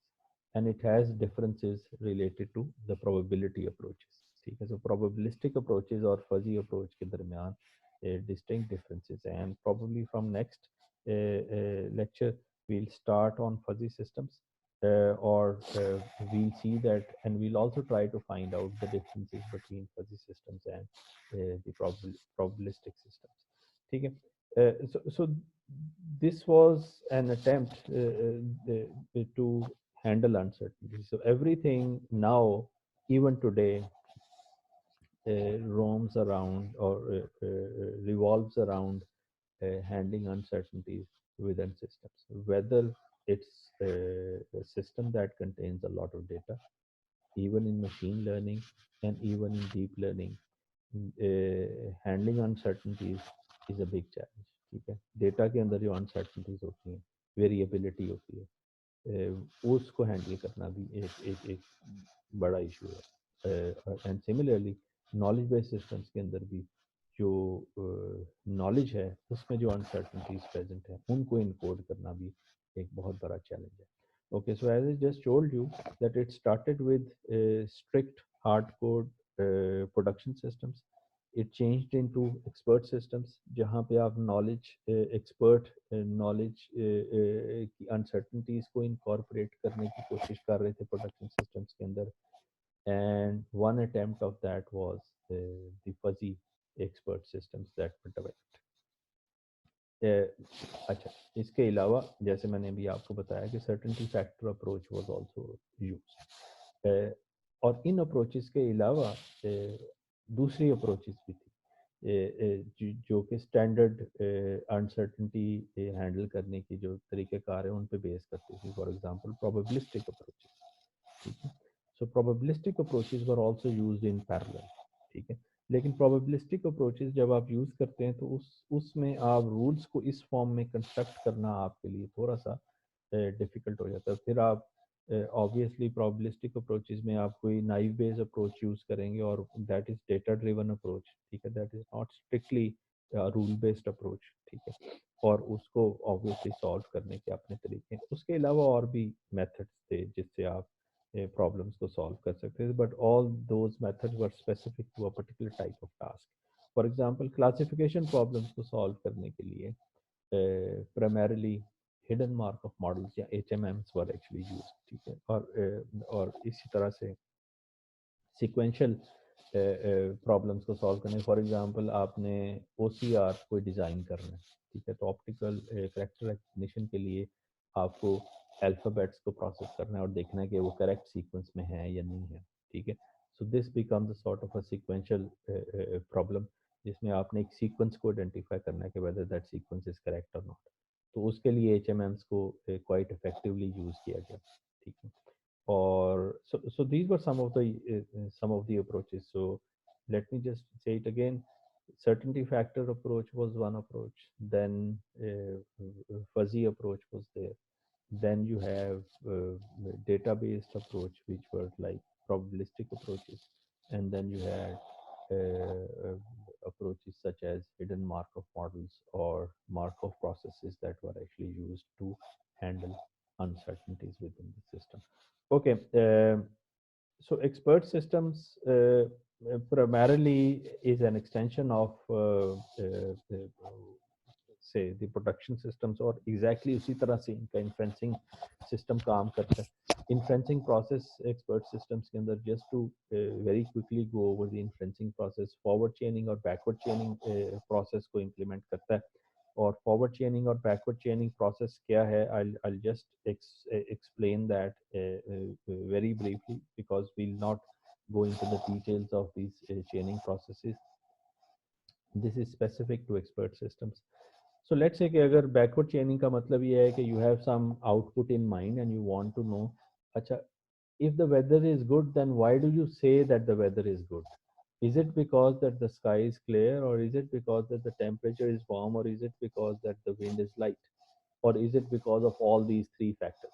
and it has differences related to the probability approaches ठीक है so probabilistic approaches और fuzzy approach के दरमियान distinct differences and probably from next lecture we'll start on fuzzy systems or we'll see that and we'll also try to find out the differences between fuzzy systems and the probabilistic systems ठीक है so this was an attempt to handle uncertainty. So everything now, even today, roams around or revolves around handling uncertainties within systems. Whether it's a system that contains a lot of data, even in machine learning and even in deep learning, handling uncertainties is a big challenge ठीक है data के अंदर जो uncertainties होती हैं variability होती है उसको हैंडल करना भी एक बड़ा इशू है and similarly knowledge based systems के अंदर भी जो नॉलेज है उसमें जो अनसर्टनिटीज प्रेजेंट है उनको इनकोड करना भी एक बहुत बड़ा चैलेंज है okay so as I just told you that it started with strict hard code production systems it changed into expert systems जहाँ पे आप knowledge expert knowledge की uncertainties को incorporate करने की कोशिश कर रहे थे production systems के अंदर and one attempt of that was the fuzzy expert systems that were developed अच्छा इसके अलावा जैसे मैंने अभी आपको बताया कि certainty factor approach was also used और इन अप्रोचेस के अलावा दूसरी अप्रोचेस भी थी जो कि स्टैंडर्ड अनसर्टेनिटी हैंडल करने की जो तरीक़ेकार है उन पे बेस करती थी फॉर एग्जांपल प्रोबेबिलिस्टिक अप्रोचेस ठीक है so probabilistic approaches were also used in parallel ठीक है लेकिन प्रोबेबिलिस्टिक अप्रोचेस जब आप यूज़ करते हैं तो उसमें आप रूल्स को इस फॉर्म में कंस्ट्रक्ट करना आपके लिए थोड़ा सा डिफ़िकल्ट हो जाता है फिर आप ऑब्वियसली प्रोबेबिलिस्टिक अप्रोचेस में आप कोई नाइव बेस्ड अप्रोच यूज़ करेंगे और that is data driven approach ठीक है that is not strictly rule based approach ठीक है और उसको ऑब्वियसली सॉल्व करने के अपने तरीके हैं उसके अलावा और भी मेथड्स थे जिससे आप problems को solve कर सकते थे but all those methods were specific to a particular type of task. For example, classification problems को solve करने के लिए primarily hidden Markov models या HMMs were actually used ठीक है और इसी तरह से sequential प्रॉब्लम्स को सॉल्व करने फॉर एग्जांपल आपने OCR कोई डिज़ाइन करना है ठीक है तो ऑप्टिकल कैरेक्टर रिकग्निशन के लिए आपको अल्फ़ाबेट्स को प्रोसेस करना है और देखना है कि वो करेक्ट सीक्वेंस में है या नहीं है ठीक है so this becomes a sort of a sequential problem जिसमें आपने एक सीक्वेंस को आइडेंटिफाई करना है कि whether that sequence is correct और नॉट तो उसके लिए HMMs को क्वाइट इफेक्टिवली यूज़ किया गया ठीक है or so these were some of the approaches so let me just say it again certainty factor approach was one approach then fuzzy approach was there then you have data based approach which were like probabilistic approaches and then you had approaches such as hidden Markov models or Markov processes that were actually used to handle uncertainties within the system. Okay, so expert systems primarily is an extension of से the production systems, और exactly उसी तरह से इनका inferencing system काम करता है। Inferencing process expert systems के अंदर, just to very quickly go over the inferencing process, forward chaining और बैकवर्ड चेनिंग प्रोसेस को इम्प्लीमेंट करता है। और फॉरवर्ड चेनिंग और बैकवर्ड चेनिंग प्रोसेस क्या है, I'll just explain that very briefly, because we'll not go into the details of these chaining processes. This is specific to expert systems. So let's say कि अगर backward chaining का मतलब ये है कि you have some output in mind and you want to know, अच्छा, if the weather is good, then why do you say that the weather is good? Is it because that the sky is clear, or is it because that the temperature is warm, or is it because that the wind is light, or is it because of all these three factors?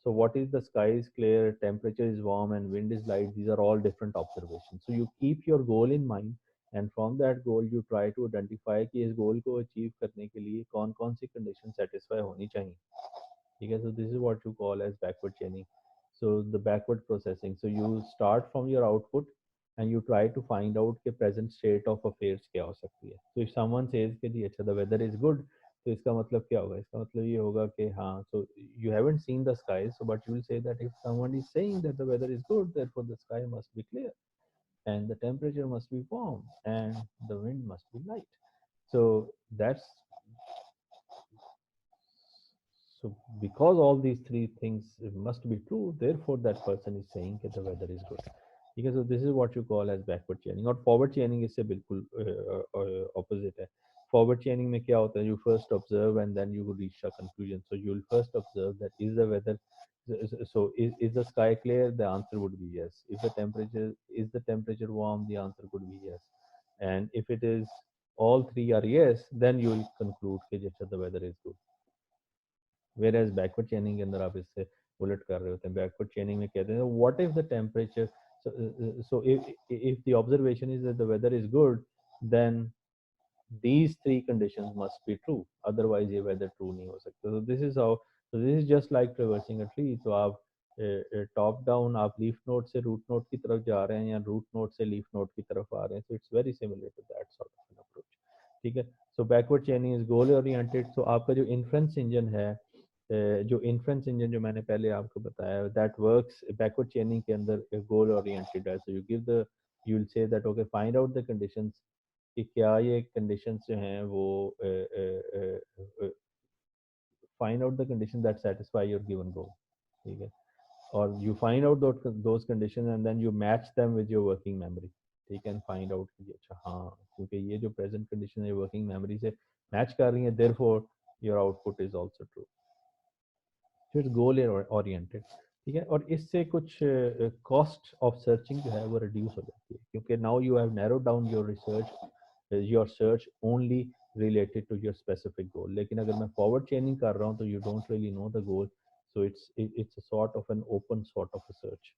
So what is, the sky is clear, temperature is warm, and wind is light? These are all different observations. So you keep your goal in mind, and from that goal you try to identify कि इस goal को achieve करने के लिए कौन कौन सी condition satisfy होनी चाहिए, ठीक है? So this is what you call as backward chaining. So the backward processing, so you start from your output and you try to find out के present state of affairs क्या हो सकती है. So if someone says कि जी अच्छा, the weather is good, तो इसका मतलब क्या होगा? इसका मतलब ये होगा कि हाँ, so you haven't seen the sky, so but you will say that if someone is saying that the weather is good, therefore the sky must be clear and the temperature must be warm and the wind must be light. So that's, so because all these three things must be true, therefore that person is saying that the weather is good. Okay, so this is what you call as backward chaining. और forward chaining इससे बिल्कुल opposite है. Forward chaining में क्या होता है? You first observe and then you will reach a conclusion. So you will first observe that is the weather, so is the sky clear? The answer would be yes. If the temperature, is the temperature warm? The answer would be yes. And if it is all three are yes, then you will conclude कि अच्छा, the weather is good. Whereas backward chaining के अंदर आप इससे उलट कर रहे होते हैं. बैकवर्ड चेनिंग में कहते हैं what if the temperature, so if the observation is that the weather is good, then these three conditions must be true, otherwise ये weather true नहीं हो सकता. So this is how, so this is just like traversing a tree. तो आप top down आप leaf node से root node की तरफ जा रहे हैं या रूट नोड से लीफ नोड की तरफ आ रहे हैं. So it's very similar to that sort of an approach. ठीक है. So backward chaining is goal oriented. So आपका जो inference engine है, जो इन्फ्रेंस इंजन जो मैंने पहले आपको बताया, दैट वर्क्स बैकवर्ड चेनिंग के अंदर गोल ओरिएंटेड है. So you give the, you will say that okay, find out the conditions कि क्या ये कंडीशंस जो हैं वो find out the condition that satisfy your given goal, ठीक है? और you find out those condition and then you match them with your working memory, ठीक है? एंड फाइंड आउट कि अच्छा हाँ, क्योंकि ये जो प्रेजेंट कंडीशन है वर्किंग मेमोरी से मैच कर रही है, therefore your output is also true. फिर गोल ओरिएंटेड, ठीक है? और इससे कुछ कॉस्ट ऑफ सर्चिंग जो है वो रिड्यूस हो जाती है, क्योंकि now you have narrow down your search only related to your specific goal. लेकिन अगर मैं फॉरवर्ड चेनिंग कर रहा हूँ तो you don't really know the goal, so it's a sort of an open sort of a search.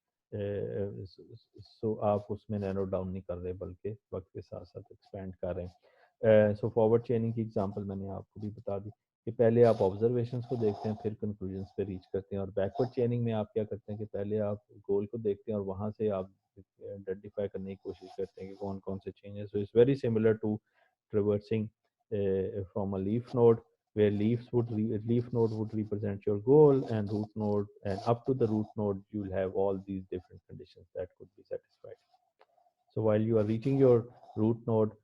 So आप उसमें narrow down नहीं कर रहे, बल्कि वक्त के साथ साथ एक्सपेंड कर रहे हैं. सो फॉरवर्ड चेनिंग की एग्जांपल मैंने आपको भी बता दी कि पहले आप ऑब्जर्वेशंस को देखते हैं, फिर कंक्लूजन्स पे रीच करते हैं. और बैकवर्ड चेनिंग में आप क्या करते हैं कि पहले आप गोल को देखते हैं और वहाँ से आप आइडेंटिफाई करने की कोशिश करते हैं कि कौन कौन से changes. So it's very similar to traversing from a leaf node, where leaf node would represent your goal, and root node, and up to the root node you'll have all these different conditions that could be satisfied. So while you are reaching your root node,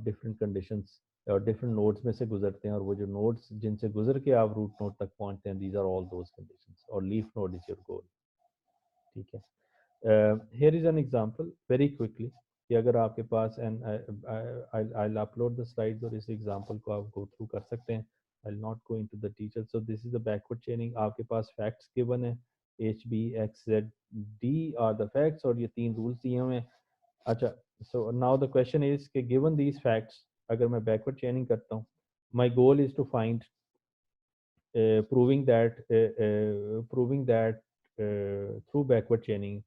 different conditions और different nodes में से गुजरते हैं, और वो जो nodes जिनसे गुजर के आप रूट नोड तक पहुंचते हैं, these are all those conditions, और leaf node is your goal, ठीक है? Here is an example very quickly कि अगर आपके पास, and I upload the slides, और इस एग्जांपल को आप गो थ्रू कर सकते हैं. I will not go into the details. So this is the backward chaining. आपके पास फैक्ट्स गिवन है, H B X Z D are the facts, और ये तीन रूल्स दिए हुए हैं. अच्छा, so now the question is कि गिवन दीज फैक्ट्स, अगर मैं बैकवर्ड चेनिंग करता हूँ, my goal is to find proving that through backward chaining,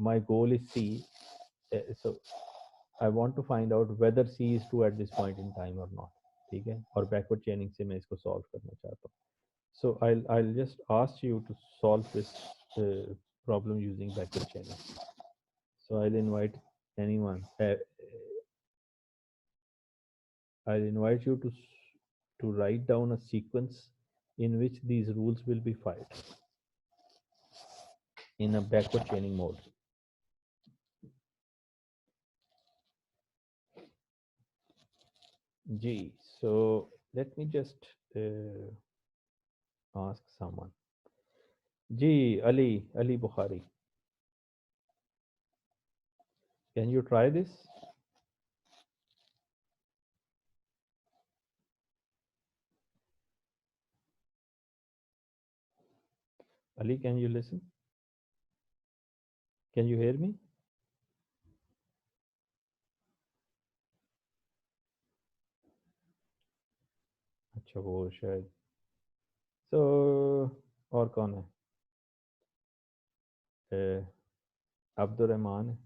my goal is C. So I want to find out whether C is true at this point in time or not, ठीक है? और backward chaining से मैं इसको solve करना चाहता हूँ. So I'll just ask you to solve this problem using backward chaining. So I'll invite anyone. I'll invite you to to write down a sequence in which these rules will be fired in a backward chaining mode. G. So let me just ask someone. G. Ali Bukhari. Can you try this? Ali, can you listen? Can you hear me? अच्छा वो शायद so और कौन है अब्दुल रहमान है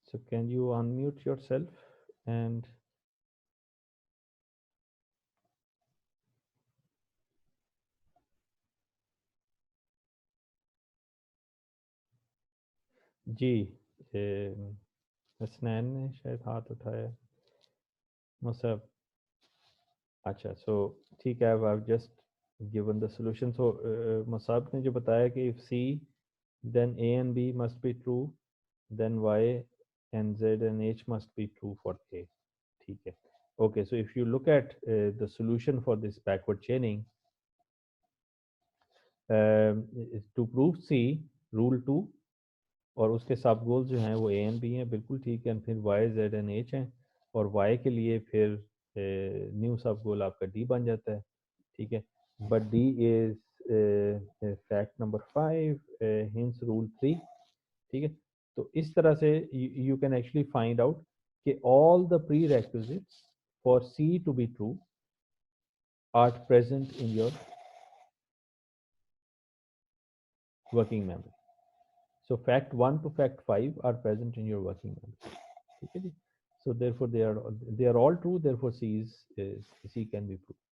so can you unmute yourself and जी हसनैन ने शायद हाथ उठाया मुसब अच्छा सो ठीक है I've just given the solution so Musab ने जो बताया कि if C then A and B must be true then Y and Z and H must be true for A ठीक है okay so if you look at the solution for this backward chaining to prove C rule 2 और उसके सब गोल जो हैं वो ए and B हैं बिल्कुल ठीक है फिर वाई जेड एंड एच हैं और वाई के लिए फिर न्यू सब गोल आपका डी बन जाता है ठीक है but D is fact number 5 hence rule 3 ठीक है तो इस तरह से you can actually find out कि all the prerequisites for C to be true are present in your working memory so fact 1 to fact 5 are present in your working memory ठीक है जी so therefore they are all true therefore C can be proved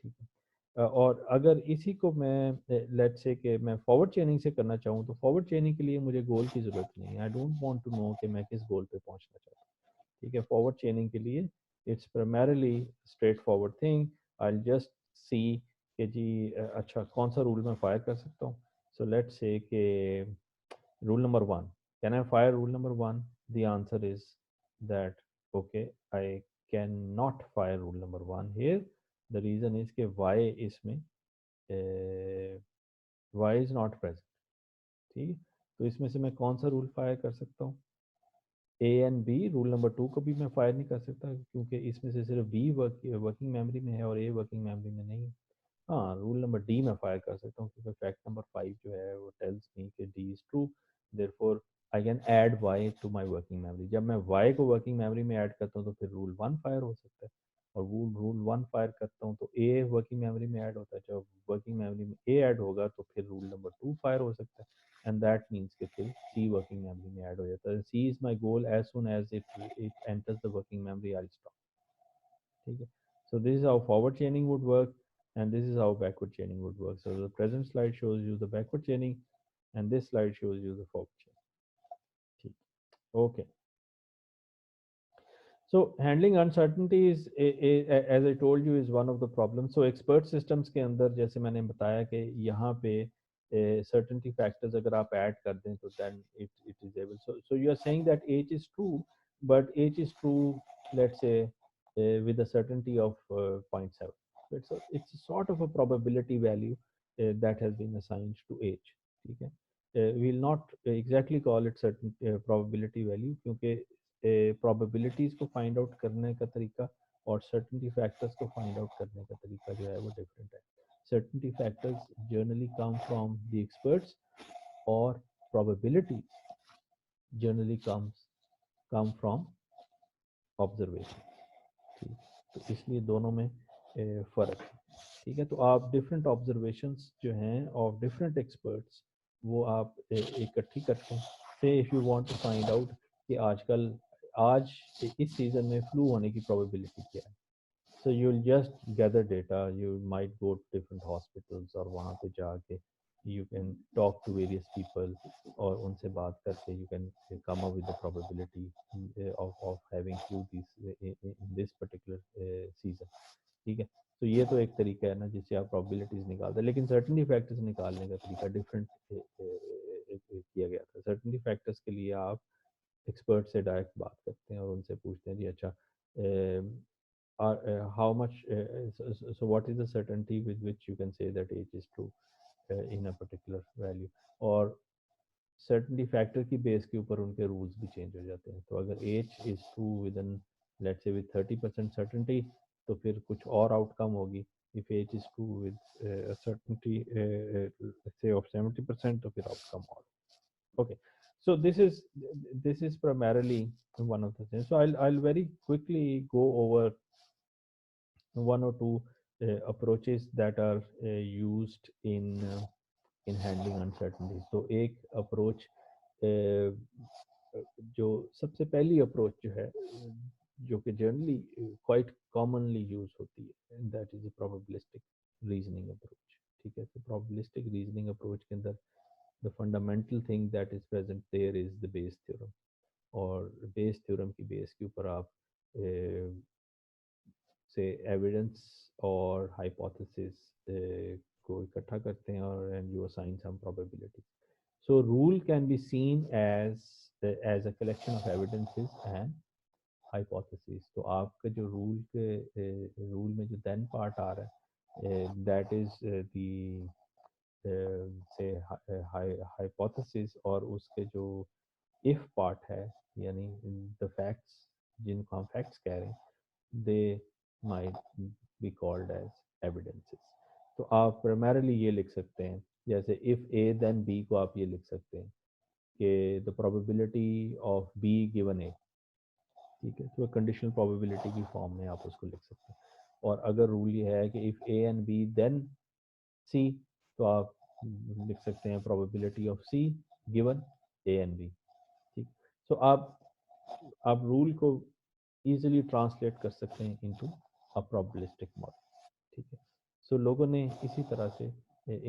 ठीक है और अगर इसी को मैं let's say कि मैं फॉरवर्ड चेनिंग से करना चाहूँ तो फॉरवर्ड चेनिंग के लिए मुझे गोल की ज़रूरत नहीं है I don't want to know कि मैं किस गोल पे पहुंचना चाहता हूँ ठीक है फॉरवर्ड चेनिंग के लिए it's primarily straight forward thing I just see कि जी अच्छा कौन सा रूल मैं फायर कर सकता हूँ सो लेट्स से कि rule number 1 can I fire rule number 1 the answer is that okay I cannot fire rule number 1 here the reason is कि y इसमें y is not present ठीक है तो इसमें से मैं कौन सा रूल फायर कर सकता हूँ A and B rule number 2 को भी मैं फायर नहीं कर सकता क्योंकि इसमें से सिर्फ बी वर्किंग मेमोरी में है और ए वर्किंग मेमोरी में नहीं है हाँ रूल नंबर डी में फायर कर सकता हूँ क्योंकि फैक्ट नंबर 5 जो है वो टेल्स मी कि D is true therefore I can add Y to my working memory जब मैं वाई को वर्किंग मेमोरी में ऐड करता हूँ तो फिर रूल 1 फायर हो सकता है और वो रूल 1 फायर करता हूँ तो ए वर्किंग मेमोरी में ऐड होता है जब वर्किंग मेमोरी में ए ऐड होगा तो फिर रूल नंबर 2 फायर हो सकता है एंड दैट मीन्स कि फिर सी वर्किंग मेमोरी में ऐड हो जाता है C is my goal as soon as it enters the working memory I stop ठीक है so this is how forward chaining would work and this is how backward chaining would work so the present slide shows you the backward chaining and this slide shows you the forward chaining okay so handling uncertainty is as I told you is one of the problems so expert systems के अंदर जैसे मैंने बताया कि यहाँ पे certainty factors अगर आप ऐड कर दें तो then it is able so you are saying that H is true but H is true let's say with a certainty of 0.7 so it's a sort of a probability value that has been assigned to H ठीक है we will not exactly call it certain probability value क्योंकि probabilities को find out करने का तरीका और certainty factors को find out करने का तरीका जो है वो different है certainty factors generally come from the experts or probabilities generally come from observation ठीक तो इसलिए दोनों में फ़र्क है ठीक है तो आप डिफरेंट ऑब्जर्वेशंस जो हैं ऑफ डिफरेंट एक्सपर्ट्स वो आप इकट्ठी करते हैं say if you want to find out कि आजकल आज इस सीज़न में फ्लू होने की प्रोबेबिलिटी क्या है so you will just gather data you might go to different hospitals और वहाँ पे जाके you can talk to various people, और उनसे बात करके you can come up with the probability of having flu in this particular season. ठीक है, तो ये तो एक तरीका है ना जिससे आप probabilities निकालते हैं, लेकिन certainty factors निकालने का तरीका डिफरेंट किया गया था. certainty factors के लिए आप एक्सपर्ट से डायरेक्ट बात करते हैं और उनसे पूछते हैं जी अच्छा how much so what is the certainty with which you can say that age is true in a particular value, और सर्टनटी फैक्टर की बेस के ऊपर उनके रूल्स भी चेंज हो जाते हैं. तो अगर H is true with in let's say with 30% certainty, तो फिर कुछ और आउटकम होगी. If H is true with certainty say of 70%, तो फिर आउटकम और. Okay, so this is primarily one of the things. So I'll very quickly go over one or two approaches that are used in handling uncertainty. तो एक approach जो सबसे पहली approach जो है, जो कि जनरली क्वाइट कॉमनली यूज होती है, that is a probabilistic reasoning approach. ठीक है, तो probabilistic रीजनिंग अप्रोच के अंदर the fundamental thing that is present there is the Bayes theorem. और Bayes theorem की बेस के ऊपर आप से एविडेंस और हाइपोथेसिस को इकट्ठा करते हैं और and you assign some probability. So rule can be seen as a collection of evidences and hypothesis. तो आपका जो रूल में जो देन पार्ट आ रहा है, दैट इज द से हाइपोथेसिस, और उसके जो इफ पार्ट है, यानी द फैक्ट्स जिनको हम फैक्ट्स कह रहे हैं, they might be called as evidences. तो आप प्राइमरली ये लिख सकते हैं, जैसे इफ ए देन बी को आप ये लिख सकते हैं कि the probability of B given A. ठीक है, तो कंडीशनल प्रोबेबिलिटी की फॉर्म में आप उसको लिख सकते हैं. और अगर रूल ये है कि if A and B then C, तो आप लिख सकते हैं probability of C given A and B. ठीक, तो आप रूल को इजीली ट्रांसलेट कर सकते हैं इनटू अ प्रोबेबिलिस्टिक मॉडल. ठीक है, सो लोगों ने इसी तरह से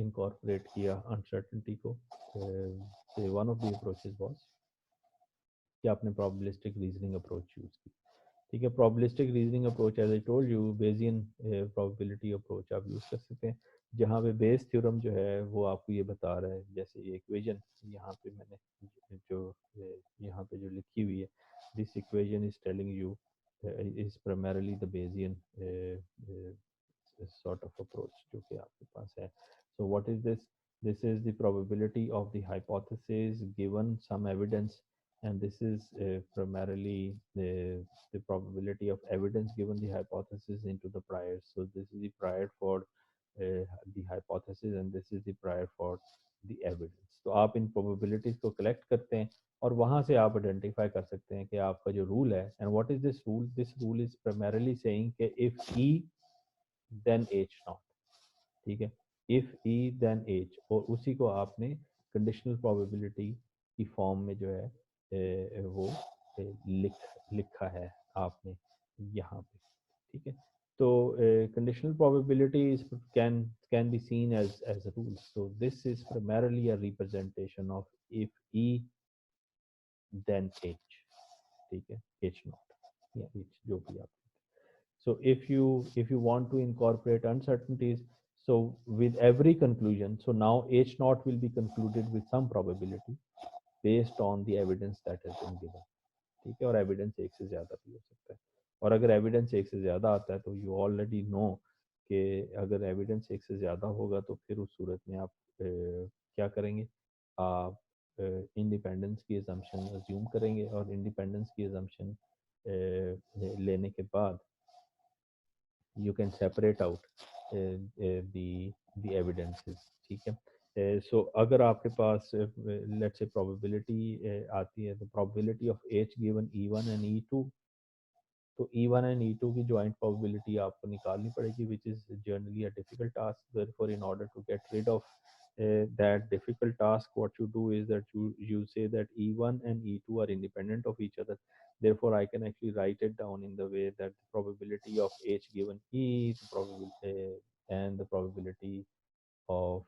इनकॉर्पोरेट किया अनसर्टेनिटी को. One of the approaches was कि आपने प्रोबेबिलिस्टिक रीजनिंग अप्रोच यूज की. ठीक है, probabilistic reasoning approach, as I told you, Bayesian probability approach आप यूज कर सकते हैं, जहाँ पे बेस थ्योरम जो है वो आपको ये बता रहा है. जैसे ये इक्वेशन यहाँ पे मैंने जो यहाँ पे जो लिखी हुई है, this equation is telling you is primarily the Bayesian sort of approach जो कि आपके पास है. So what is this? This is the probability of the hypothesis given some evidence, and this is primarily the probability of evidence given the hypothesis into the prior. So this is the prior for the hypothesis, and this is the prior for the evidence. तो आप इन probabilities को collect करते हैं और वहाँ से आप identify कर सकते हैं कि आपका जो rule है, and what is this rule? This rule is primarily saying कि if E then H not. ठीक है, इफ ई देन एच, और उसी को आपने कंडीशनल प्रोबेबिलिटी की फॉर्म में जो है वो लिखा है आपने यहाँ पे. ठीक है, तो conditional probability can be seen as a rule. So this is primarily a representation of if E then H. ठीक है, एच नॉट या एच जो भी आप. So if you want to incorporate uncertainties, so with every conclusion, so now H naught will be concluded with some probability based on the evidence that has been given. ठीक है, और evidence एक से ज़्यादा भी हो सकता है. और अगर एविडेंस एक से ज़्यादा आता है तो यू ऑलरेडी नो कि अगर एविडेंस एक से ज़्यादा होगा तो फिर उस सूरत में आप क्या करेंगे, आप इंडिपेंडेंस की असम्पशन अज्यूम करेंगे, और इंडिपेंडेंस की असम्पशन लेने के बाद you can separate out the evidences. ठीक है, so अगर आपके पास let's say probability आती है, तो probability of H given E1 and E2, तो E1 and E2 की joint probability आपको निकालनी पड़ेगी, which is generally a difficult task. Therefore, in order to get rid of that difficult task, what you do is that you say that E1 and E2 are independent of each other. Therefore, I can actually write it down in the way that the probability of H given E, the probability and the probability of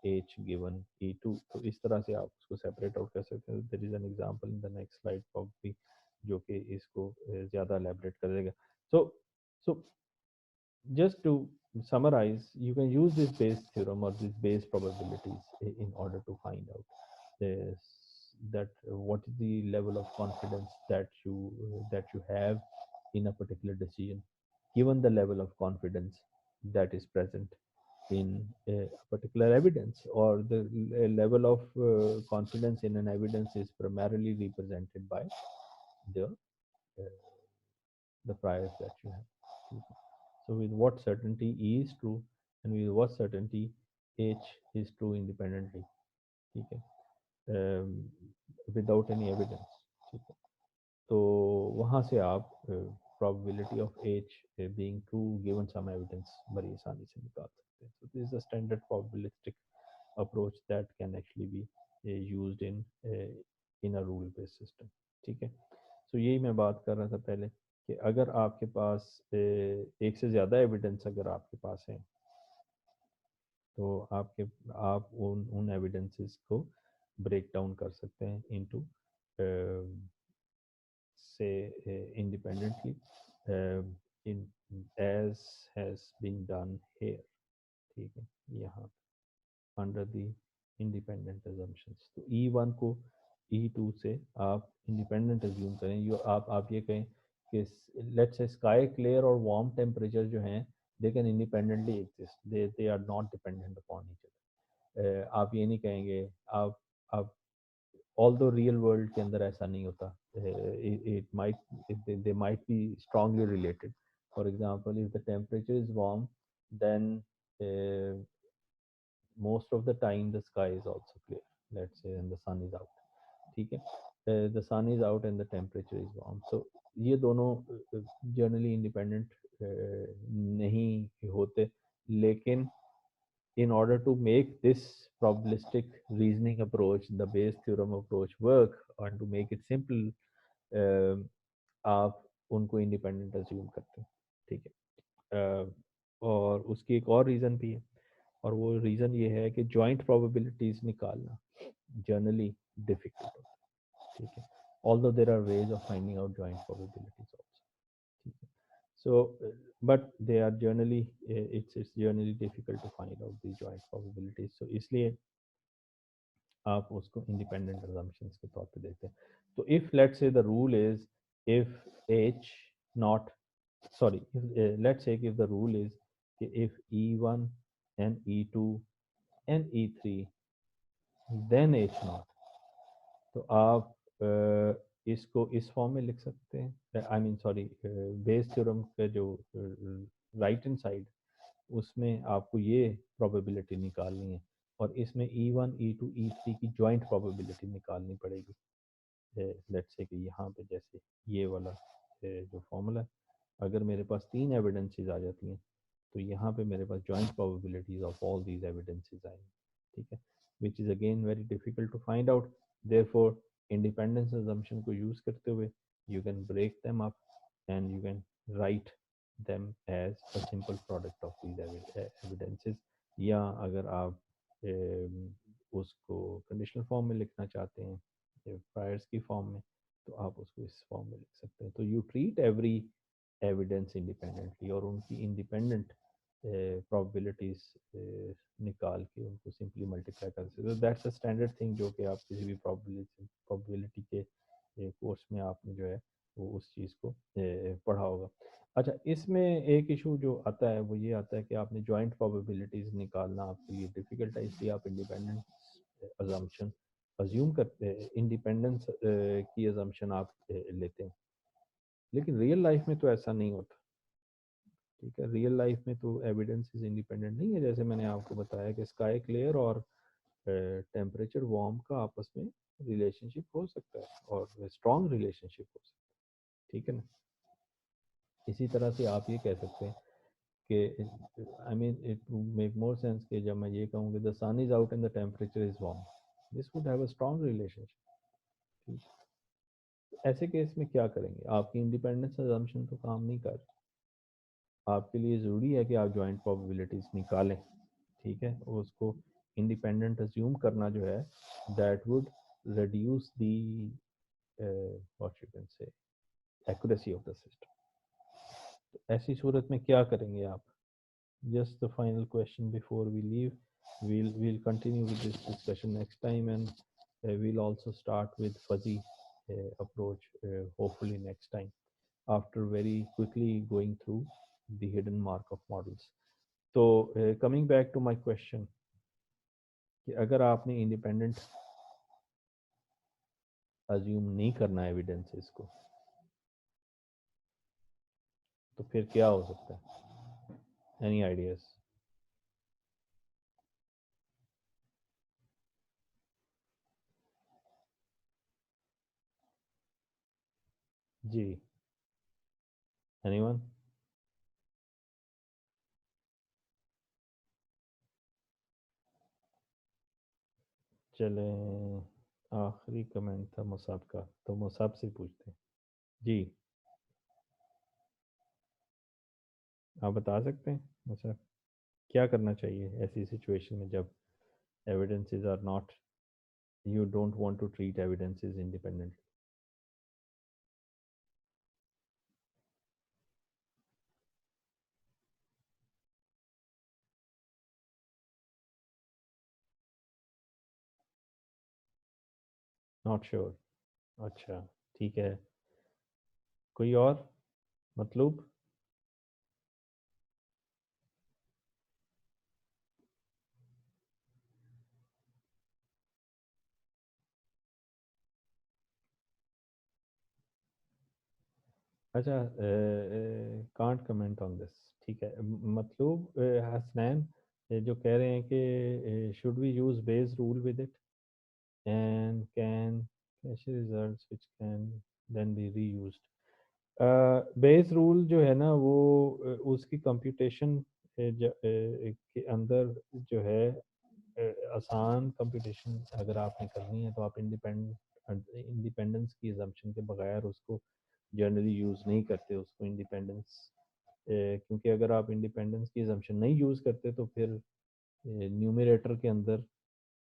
H given E2, तो इस तरह से आप उसको separate out कर सकते हैं. There is an example in the next slide probably जो कि इसको ज़्यादा एलैबोरेट कर देगा. So just to summarize, you can use this Bayes theorem or these Bayes probabilities in order to find out this, that what is the level of confidence that you have in a particular decision, given the level of confidence that is present in a particular evidence, or the level of confidence in an evidence is primarily represented by the uh, the priors that you have. So with what certainty E is true and with what certainty H is true independently, ठीक है, without any evidence, ठीक है. तो वहाँ से आप probability of H being true given some evidence बड़ी आसानी से निकाल सकते हैं. So this is a standard probabilistic approach that can actually be used in a rule based system, ठीक है. So यही मैं बात कर रहा था पहले कि अगर आपके पास एक से ज़्यादा एविडेंस अगर आपके पास है तो आप उन एविडेंसेस को ब्रेक डाउन कर सकते हैं into say independently in as has been done here, ठीक है, यहाँ अंडर द इंडिपेंडेंट अजम्पशंस. तो E1 को E2 से आप इंडिपेंडेंट अज्यूम करें. आप ये कहें कि लेट्स से स्काई क्लियर और वार्म टेम्परेचर जो हैं they can independently exist, they are not dependent upon each other. आप ये नहीं कहेंगे, आप ऑल दो रियल वर्ल्ड के अंदर ऐसा नहीं होता. It might they might be strongly related. For example if the temperature is warm then most of the time the sky is also clear, let's say, and the sun is out, ठीक है. The sun is out and the temperature is warm, so ये दोनों generally independent नहीं होते. लेकिन in order to make this probabilistic reasoning approach, the Bayes theorem approach work, and to make it simple, आप उनको independent assume करते हैं, ठीक है. और उसकी एक और रीज़न भी है, और वो रीज़न ये है कि जॉइंट प्रोबेबिलिटीज़ निकालना जनरली डिफिकल्ट होता है, ठीक है. Although there are ways of finding out joint probabilities also, ठीक है. So but they are generally it's generally difficult to find out the joint probabilities. So इसलिए आप उसको इंडिपेंडेंट अजम्पशंस के तौर पे देखते हैं. तो if let's say the rule is if H not sorry let's say if the rule is if E1 and E2 and E3 then H naught, तो आप इसको इस फॉर्म में लिख सकते हैं. I mean sorry, Bayes theorem के जो राइट हैंड साइड उसमें आपको ये प्रोबेबिलिटी निकालनी है और इसमें E1 E2 E3 की जॉइंट प्रोबेबिलिटी निकालनी पड़ेगी. लेट्स से कि यहाँ पे जैसे ये वाला जो फॉर्मूला है, अगर मेरे पास 3 एविडेंसेस आ जाती हैं तो यहाँ पे मेरे पास joint probabilities of all these evidences आएंगी, ठीक है, which is again very difficult to find out. Therefore independence assumption को यूज़ करते हुए you can break them up and you can write them as a simple product of these evidences. या अगर आप उसको कंडीशनल फॉर्म में लिखना चाहते हैं प्रायर्स की फॉर्म में, तो आप उसको इस फॉर्म में लिख सकते हैं. तो you treat every evidence independently और उनकी इंडिपेंडेंट प्रोबेबिलिटीज निकाल के उनको सिंपली मल्टीप्लाई कर सकते. दैट्स अ स्टैंडर्ड थिंग जो कि आप किसी भी प्रोबेबिलिटी के कोर्स में आपने जो है वो उस चीज़ को पढ़ा होगा. अच्छा, इसमें एक इशू जो आता है वो ये आता है कि आपने जॉइंट प्रोबेबिलिटीज़ निकालना आपके लिए डिफ़िकल्ट है, इसलिए आप इंडिपेंडेंस अजम्पशन अज्यूम करते हैं, इंडिपेंडेंस की अजम्पशन आप लेते हैं. लेकिन रियल लाइफ में तो ऐसा नहीं होता, ठीक है. रियल लाइफ में तो एविडेंसेस इंडिपेंडेंट नहीं है. जैसे मैंने आपको बताया कि स्काई क्लियर और टेम्परेचर वार्म का आपस में रिलेशनशिप हो सकता है और स्ट्रॉन्ग रिलेशनशिप हो सकता है, ठीक है ना. इसी तरह से आप ये कह सकते हैं कि I mean it make more sense कि जब मैं ये कहूँ कि the sun is out and the temperature is warm, this would have a strong relationship. ऐसे केस में क्या करेंगे, आपकी इंडिपेंडेंस अजम्पशन तो काम नहीं कर. आपके लिए ज़रूरी है कि आप जॉइंट प्रोबेबिलिटीज़ निकालें, ठीक है, उसको इंडिपेंडेंट अज्यूम करना जो है that would reduce the what you can say accuracy of the system. तो ऐसी सूरत में क्या करेंगे आप? Just the final question before we leave. We'll continue with this discussion next time, and we'll also start with fuzzy approach hopefully next time after very quickly going through the hidden Markov models. So coming back to my question, कि अगर आपने independent assume नहीं करना evidences को तो फिर क्या हो सकता है? Any ideas? जी, एनीवन? चलें, आखिरी कमेंट था मुसाब का, तो मुसाब से पूछते हैं। जी, आप बता सकते हैं मुसाब क्या करना चाहिए ऐसी सिचुएशन में जब evidences are not, you don't want to treat evidences independently? Not sure. अच्छा, ठीक है, कोई और मतलब? अच्छा, कांट कमेंट ऑन दिस, ठीक है। मतलब हसनैन जो कह रहे हैं कि should we use Bayes rule with it and can cache results which can then be reused. Bayes rule जो है ना वो उसकी कंप्यूटेशन के अंदर जो है आसान कंप्यूटेशन अगर आपने करनी है तो आप इंडिपेंडेंस की अजम्पशन के बगैर उसको जनरली यूज़ नहीं करते उसको इंडिपेंडेंस, क्योंकि अगर आप इंडिपेंडेंस की अजम्पशन नहीं यूज़ करते तो फिर न्यूमरेटर के अंदर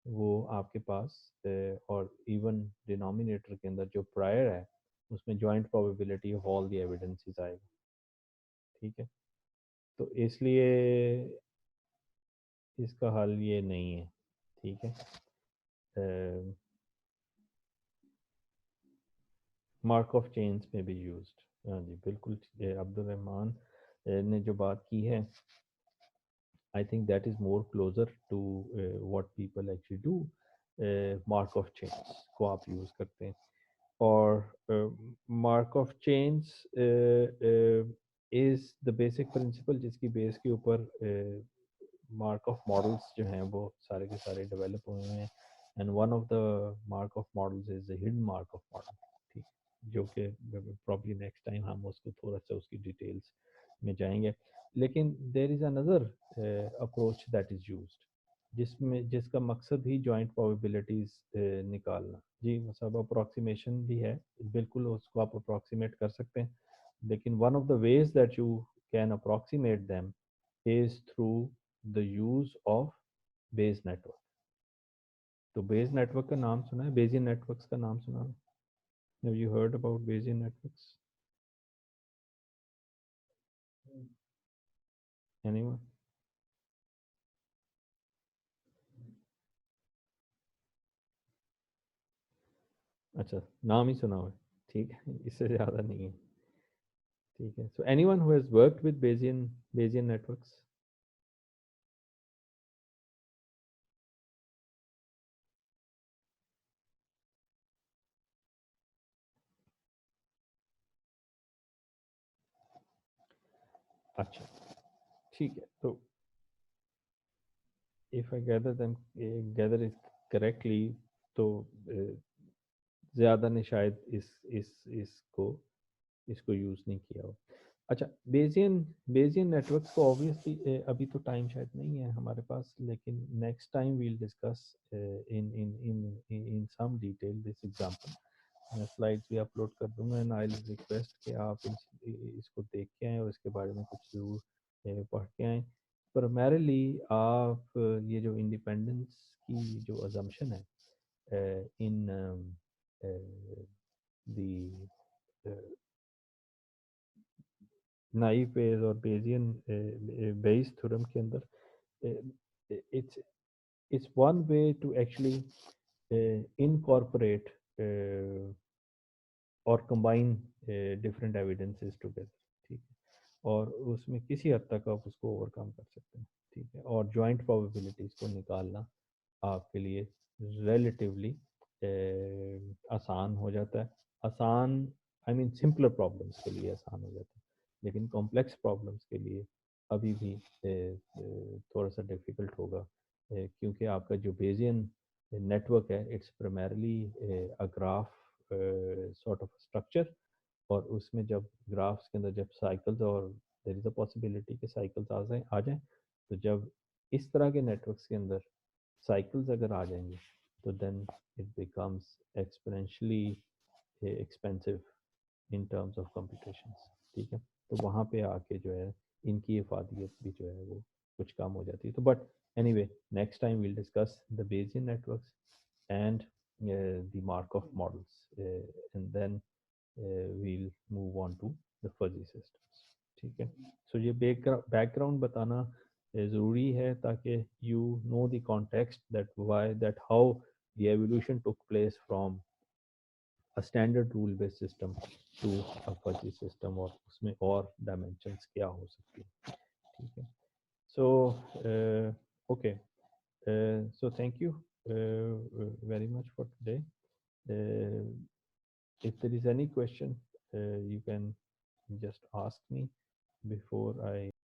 वो आपके पास और इवन डिनोमिनेटर के अंदर जो प्रायर है उसमें joint probability of all the evidences आएगा, ठीक है। तो इसलिए इसका हल ये नहीं है, ठीक है। मार्क ऑफ चेन्स में भी यूज्ड, हाँ जी बिल्कुल। अब्दुल रहमान ने जो बात की है, I think that is more closer to what people actually do. Markov chains को आप यूज़ करते हैं और Markov chains is the basic principle जिसकी बेस के ऊपर मार्क ऑफ मॉडल्स जो हैं वो सारे के सारे डेवलप हुए हैं। And one of the mark of models is the hidden mark of model, ठीक, जो कि प्रॉब्ली नेक्स्ट टाइम हम उसको थोड़ा सा उसकी डिटेल्स में जाएंगे। लेकिन there is another approach that is used जिसमें जिसका मकसद ही जॉइंट प्रोबेबिलिटीज़ निकालना। जी मतलब अप्रॉक्सीमेशन भी है, बिल्कुल उसको आप अप्रॉक्सीमेट कर सकते हैं, लेकिन one of the ways that you can approximate them is through the use of Bayes network। तो Bayes network का नाम सुना है? Bayesian networks का नाम सुना है? Have you heard about Bayesian networks? Anyone? अच्छा, नाम ही सुना हुआ है, ठीक है, इससे ज़्यादा नहीं है, ठीक है। So anyone who has worked with Bayesian networks? अच्छा, ठीक है। तो if I gather it correctly, तो ज़्यादा ने शायद इसको इसको यूज़ नहीं किया हो। अच्छा, बेजियन नेटवर्क्स को ऑब्वियसली अभी तो टाइम शायद नहीं है हमारे पास, लेकिन next time we'll discuss in in in in some detail this example. मैं स्लाइड्स भी अपलोड कर दूंगा एंड आई विल रिक्वेस्ट कि आप इसको देख के आएँ और इसके बारे में कुछ ज़रूर पढ़ के आएँ। पर primarily आप ये जो इंडिपेंडेंस की जो assumption है in the naive Bayes और Bayesian Bayes theorem के अंदर it's it's one way to actually incorporate और combine different evidences together, ठीक है, और उसमें किसी हद तक आप उसको ओवरकम कर सकते हैं, ठीक है, और जॉइंट प्रोबेबिलिटीज़ को निकालना आपके लिए रिलेटिवली आसान हो जाता है। आसान आई मीन सिंपलर प्रॉब्लम्स के लिए आसान हो जाता है, लेकिन कॉम्प्लेक्स प्रॉब्लम्स के लिए अभी भी थोड़ा सा डिफ़िकल्ट होगा, क्योंकि आपका जो बेजियन नेटवर्क है it's primarily a graph sort of structure, और उसमें जब ग्राफ्स के अंदर जब साइकिल्स और देयर इज़ अ पॉसिबिलिटी कि साइकिल्स आ जाएं, तो जब इस तरह के नेटवर्क्स के अंदर साइकिल्स अगर आ जाएंगे तो then it becomes exponentially expensive in terms of computations, ठीक है, तो वहाँ पे आके जो है इनकी इफादियत भी जो है वो कुछ कम हो जाती है। तो but anyway next time we'll discuss the Bayesian networks and the Markov models and then we'll move on to the fuzzy systems, ठीक है। सो ये बैकग्राउंड बताना ज़रूरी है ताकि you know the context that why that how the evolution took place from a standard rule based system to a fuzzy system, और उसमें और dimensions क्या हो सकती है, ठीक है। So okay, so thank you very much for today. uh, if there is any question, you can just ask me before I